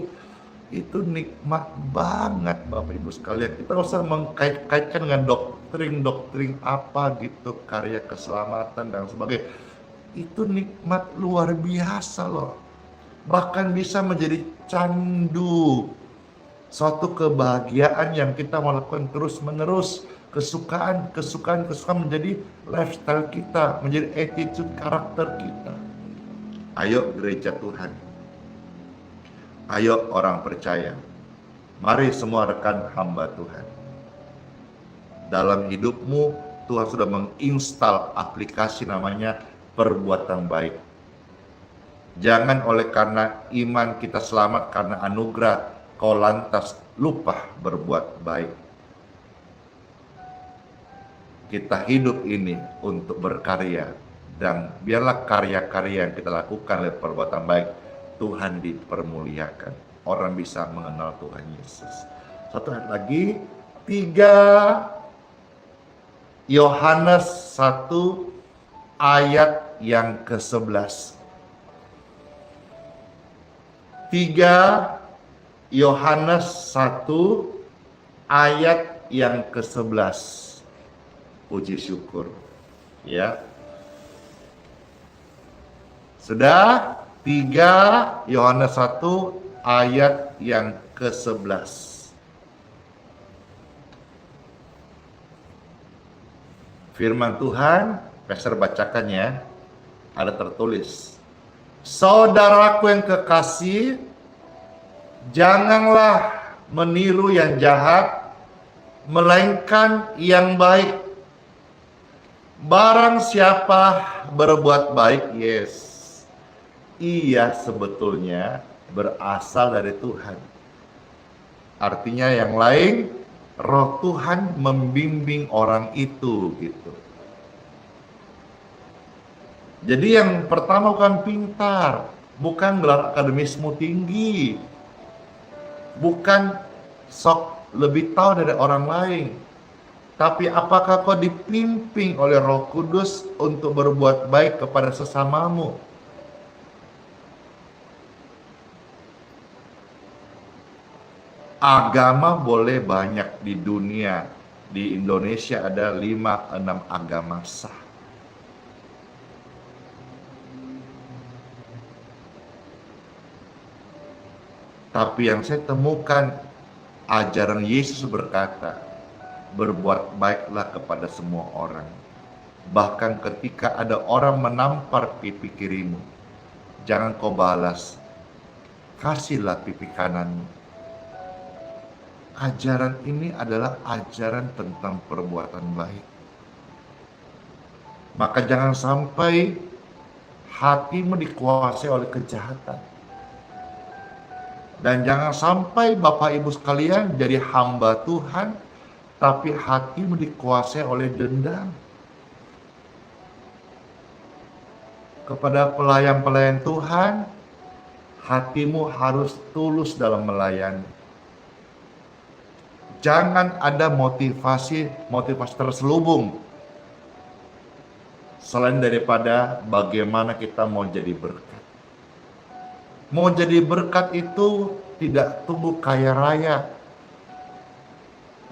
itu nikmat banget Bapak Ibu sekalian. Kita nggak usah mengkait-kaitkan dengan doktrin apa gitu, karya keselamatan dan sebagainya. Itu nikmat luar biasa loh. Bahkan bisa menjadi candu, suatu kebahagiaan yang kita melakukan terus menerus. Kesukaan menjadi lifestyle kita, menjadi attitude karakter kita. Ayo gereja Tuhan, Ayo orang percaya, mari semua rekan hamba Tuhan. Dalam hidupmu, Tuhan sudah menginstal aplikasi namanya perbuatan baik. Jangan oleh karena iman kita selamat karena anugerah, kau lantas lupa berbuat baik. Kita hidup ini untuk berkarya, dan biarlah karya-karya yang kita lakukan oleh perbuatan baik Tuhan dipermuliakan. Orang bisa mengenal Tuhan Yesus. Satu ayat lagi, 3 Yohanes 1 ayat yang ke-11. 3 Yohanes 1 ayat yang ke-11. Puji syukur. Ya. Sudah 3 Yohanes 1 ayat yang ke-11. Firman Tuhan, Pastor bacakan ya. Ada tertulis. Saudaraku yang kekasih, janganlah meniru yang jahat, melainkan yang baik. Barang siapa berbuat baik, ia sebetulnya berasal dari Tuhan. Artinya yang lain, Roh Tuhan membimbing orang itu gitu. Jadi yang pertama bukan pintar, bukan gelar akademismu tinggi, bukan sok lebih tahu dari orang lain. Tapi apakah kau dipimpin oleh Roh Kudus untuk berbuat baik kepada sesamamu? Agama boleh banyak di dunia. Di Indonesia ada 5-6 agama sah. Tapi yang saya temukan, ajaran Yesus berkata, berbuat baiklah kepada semua orang. Bahkan ketika ada orang menampar pipi kirimu, jangan kau balas, kasihlah pipi kananmu. Ajaran ini adalah ajaran tentang perbuatan baik. Maka jangan sampai hatimu dikuasai oleh kejahatan. Dan jangan sampai Bapak Ibu sekalian jadi hamba Tuhan, tapi hatimu dikuasai oleh dendam. Kepada pelayan-pelayan Tuhan, hatimu harus tulus dalam melayani. Jangan ada motivasi terselubung selain daripada bagaimana kita mau jadi berkat. Mau jadi berkat itu tidak tumbuh kaya raya.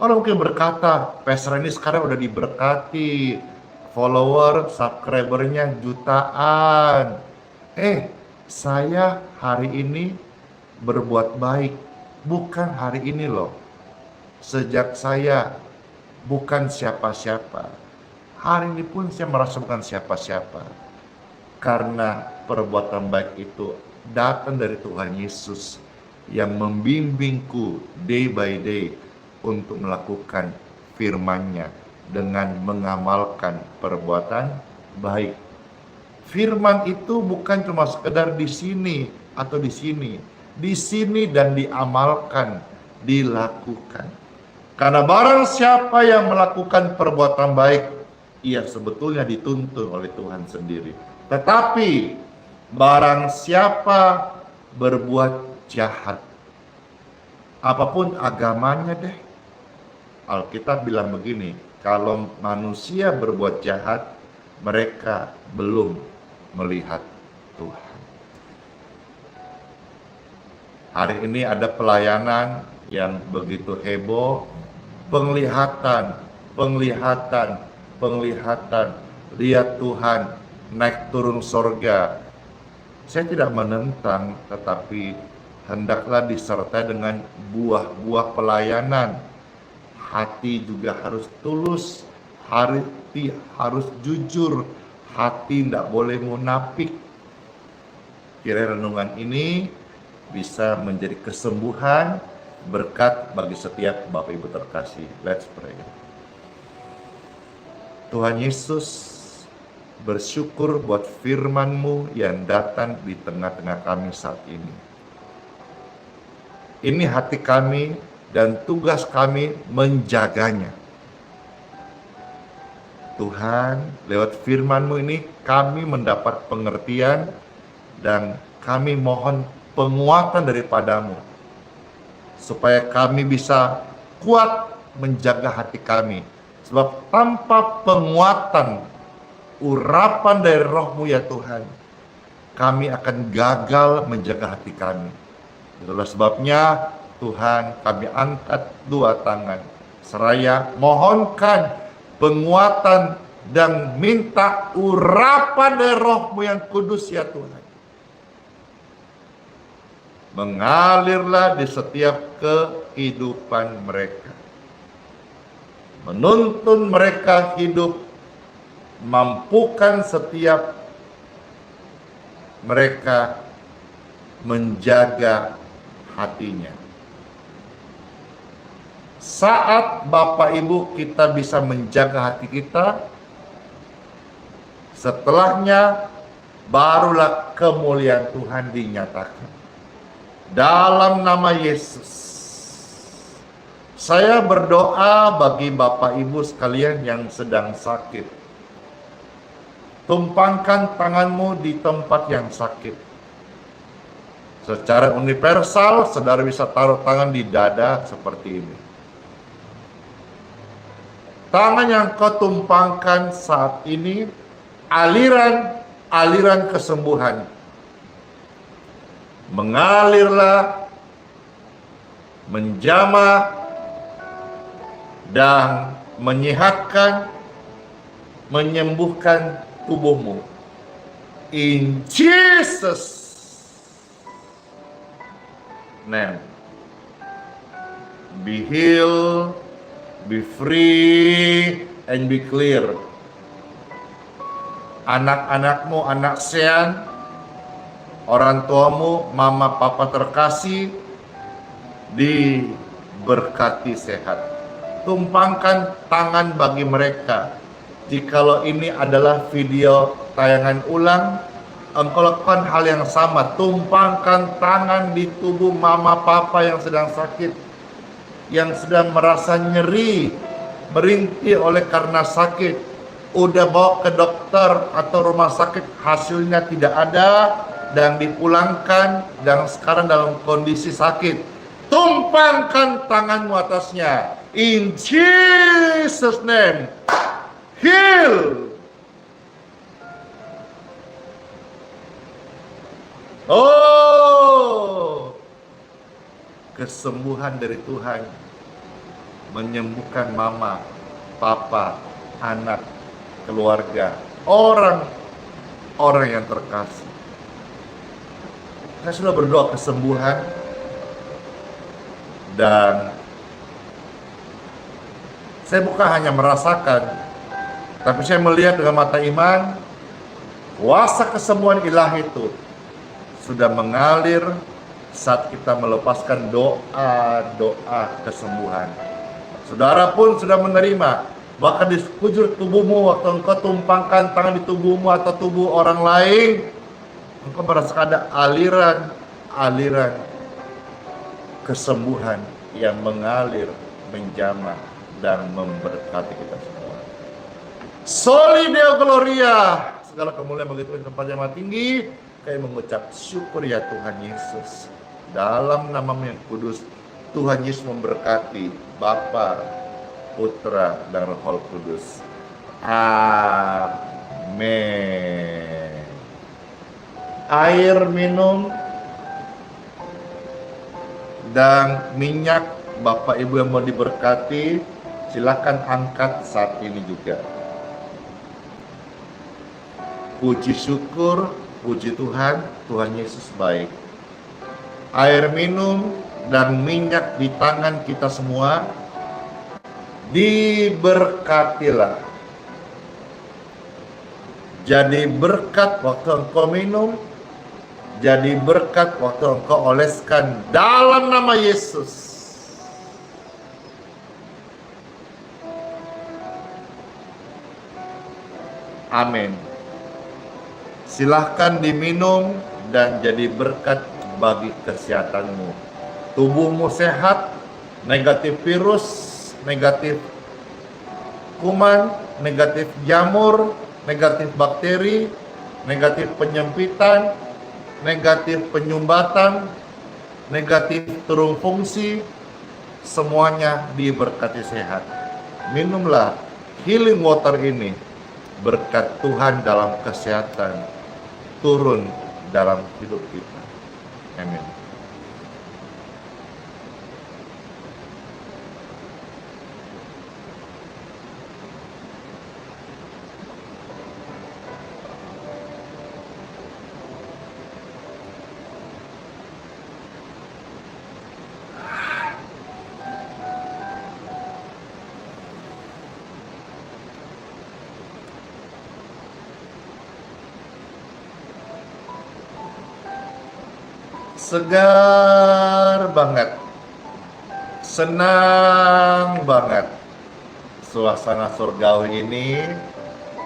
Orang mungkin berkata, Pastor ini sekarang udah diberkati, follower, subscribernya jutaan. Saya hari ini berbuat baik, bukan hari ini loh. Sejak saya bukan siapa-siapa, hari ini pun saya merasa bukan siapa-siapa. Karena perbuatan baik itu datang dari Tuhan Yesus yang membimbingku day by day untuk melakukan firman-Nya dengan mengamalkan perbuatan baik. Firman itu bukan cuma sekedar di sini atau di sini dan diamalkan, dilakukan. Karena barang siapa yang melakukan perbuatan baik, ia sebetulnya dituntun oleh Tuhan sendiri. Tetapi barang siapa berbuat jahat, apapun agamanya deh, Alkitab bilang begini, kalau manusia berbuat jahat, mereka belum melihat Tuhan. Hari ini ada pelayanan yang begitu heboh, penglihatan, lihat Tuhan naik turun sorga. Saya tidak menentang, tetapi hendaklah disertai dengan buah-buah pelayanan. Hati juga harus tulus, hati harus jujur, hati tidak boleh munafik. Kiranya renungan ini bisa menjadi kesembuhan, berkat bagi setiap Bapak Ibu terkasih. Let's pray. Tuhan Yesus, bersyukur buat firman-Mu yang datang di tengah-tengah kami saat ini. Ini hati kami dan tugas kami menjaganya. Tuhan, lewat firman-Mu ini kami mendapat pengertian dan kami mohon penguatan daripada-Mu supaya kami bisa kuat menjaga hati kami. Sebab tanpa penguatan, urapan dari Roh-Mu ya Tuhan, kami akan gagal menjaga hati kami. Itulah sebabnya Tuhan, kami angkat dua tangan seraya mohonkan penguatan dan minta urapan dari Roh-Mu yang kudus ya Tuhan. Mengalirlah di setiap kehidupan mereka. Menuntun mereka hidup, mampukan setiap mereka menjaga hatinya. Saat Bapak Ibu kita bisa menjaga hati kita, setelahnya barulah kemuliaan Tuhan dinyatakan. Dalam nama Yesus, saya berdoa bagi Bapak Ibu sekalian yang sedang sakit. Tumpangkan tanganmu di tempat yang sakit. Secara universal, saudara bisa taruh tangan di dada seperti ini. Tangan yang kau tumpangkan saat ini, aliran kesembuhan. Mengalirlah, menjamah, dan menyehatkan, menyembuhkan tubuhmu. In Jesus' name. Be healed, be free, and be clear. Anak-anakmu, anak sean, orang tuamu, mama, papa terkasih, diberkati sehat. Tumpangkan tangan bagi mereka. Jikalau ini adalah video tayangan ulang, engkau lakukan hal yang sama. Tumpangkan tangan di tubuh mama, papa yang sedang sakit, yang sedang merasa nyeri, merintih oleh karena sakit. Udah bawa ke dokter atau rumah sakit, hasilnya tidak ada, dan dipulangkan, dan sekarang dalam kondisi sakit. Tumpangkan tanganmu atasnya. In Jesus' name. Heal. Oh, kesembuhan dari Tuhan menyembuhkan mama, papa, anak, keluarga, orang yang terkasih. Saya sudah berdoa kesembuhan, dan saya bukan hanya merasakan, tapi saya melihat dengan mata iman, kuasa kesembuhan ilahi itu sudah mengalir saat kita melepaskan doa-doa kesembuhan. Saudara pun sudah menerima, bahkan di sekujur tubuhmu waktu engkau tumpangkan tangan di tubuhmu atau tubuh orang lain, engkau merasakan ada aliran kesembuhan yang mengalir, menjamah, dan memberkati kita semua. Soli Deo Gloria, segala kemuliaan bagi Tuhan tempat yang tinggi. Kami mengucap syukur ya Tuhan Yesus. Dalam nama-Mu yang kudus, Tuhan Yesus memberkati Bapa, Putra, dan Roh Kudus. Amin. Air minum dan minyak Bapak Ibu yang mau diberkati, silakan angkat saat ini juga. Puji syukur, puji Tuhan, Tuhan Yesus baik. Air minum dan minyak di tangan kita semua, diberkatilah. Jadi berkat waktu engkau minum, jadi berkat waktu engkau oleskan dalam nama Yesus. Amin. Silahkan diminum dan jadi berkat bagi kesehatanmu. Tubuhmu sehat, negatif virus, negatif kuman, negatif jamur, negatif bakteri, negatif penyempitan, negatif penyumbatan, negatif turun fungsi, semuanya diberkati sehat. Minumlah healing water ini. Berkat Tuhan dalam kesehatan turun dalam hidup kita. Amin. Segar banget, senang banget. Suasana surgawi ini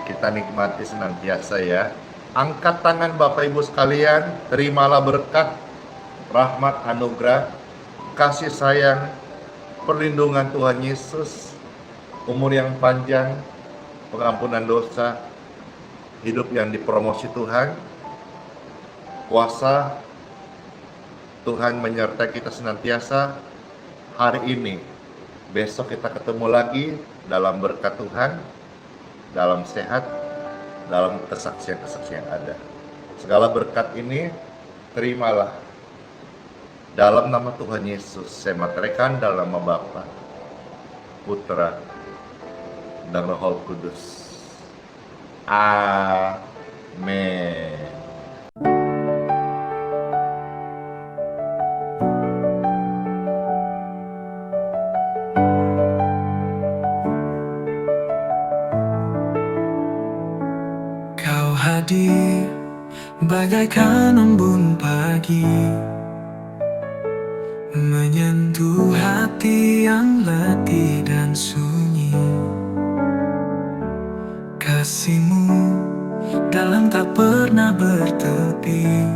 kita nikmati senantiasa ya. Angkat tangan Bapak Ibu sekalian, terimalah berkat, rahmat, anugerah, kasih sayang, perlindungan Tuhan Yesus, umur yang panjang, pengampunan dosa, hidup yang dipromosi Tuhan, kuasa Tuhan menyertai kita senantiasa hari ini. Besok kita ketemu lagi dalam berkat Tuhan, dalam sehat, dalam kesaksian-kesaksian yang ada. Segala berkat ini terimalah dalam nama Tuhan Yesus. Saya materaikan dalam nama Bapa, Putra, dan Roh Kudus. Amin. Hadir bagaikan embun pagi, menyentuh hati yang letih dan sunyi. Kasih-Mu dalam tak pernah bertepi,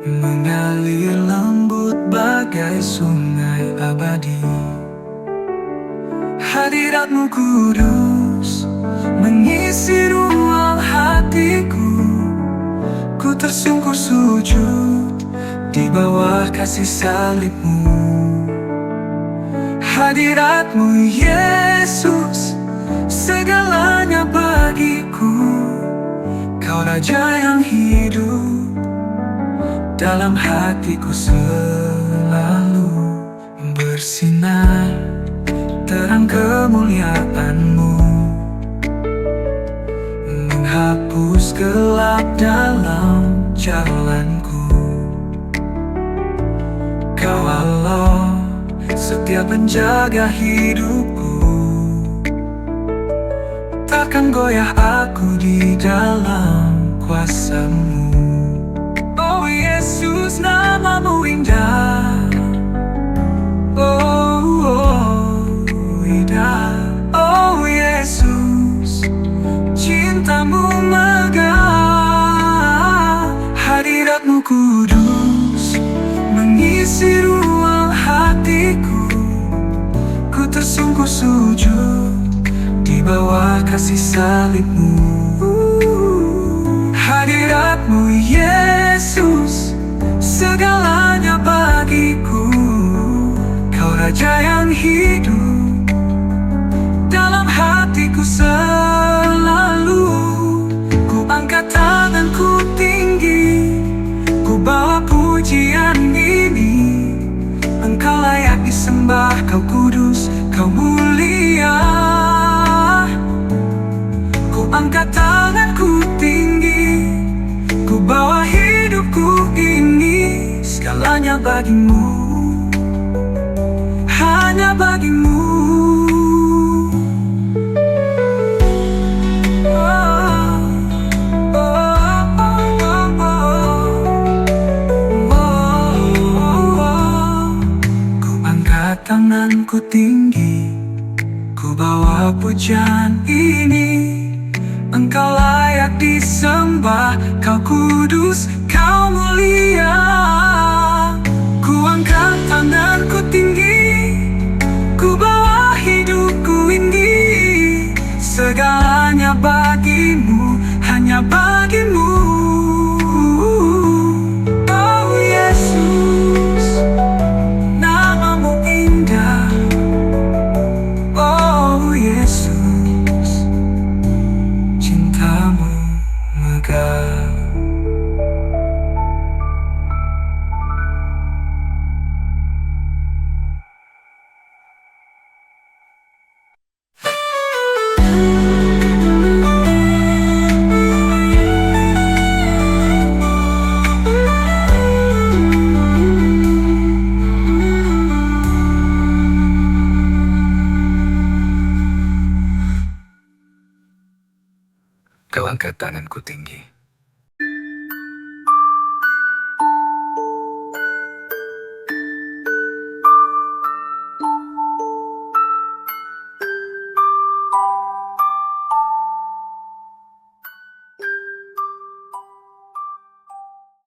mengalir lembut bagai sungai abadi. Hadirat-Mu kudus mengisi ruang hatiku. Ku tersungkur sujud di bawah kasih salib-Mu. Hadirat-Mu Yesus, segalanya bagiku. Kau Raja yang hidup dalam hatiku selalu. Bersinar terang kemuliaan-Mu, menghapus gelap dalam jalanku. Kau Allah, setia penjaga hidupku. Takkan goyah aku di dalam kuasa-Mu. Oh Yesus, nama-Mu indah. Indah. Oh Yesus, cinta-Mu megah. Hadirat-Mu kudus mengisi ruang hatiku. Ku tersungkur sujud di bawah kasih salib-Mu. Hadirat-Mu Yesus, segalanya bagiku. Kau Raja yang hidup dalam hatiku selalu. Ku angkat tanganku tinggi, ku bawa pujian ini. Engkau layak disembah, Kau kudus, Kau mulia. Ku angkat tanganku tinggi, ku bawa hidupku ini. Segalanya bagi-Mu, hanya bagi-Mu. Maha Kudus, Kau mulia. Ku angkat tanganku tinggi, ku bawa hidupku ini. Segalanya bagimu, hanya bagimu. Oh Yesus, namamu indah. Oh Yesus, cintamu megah. Kau angkat tanganku tinggi,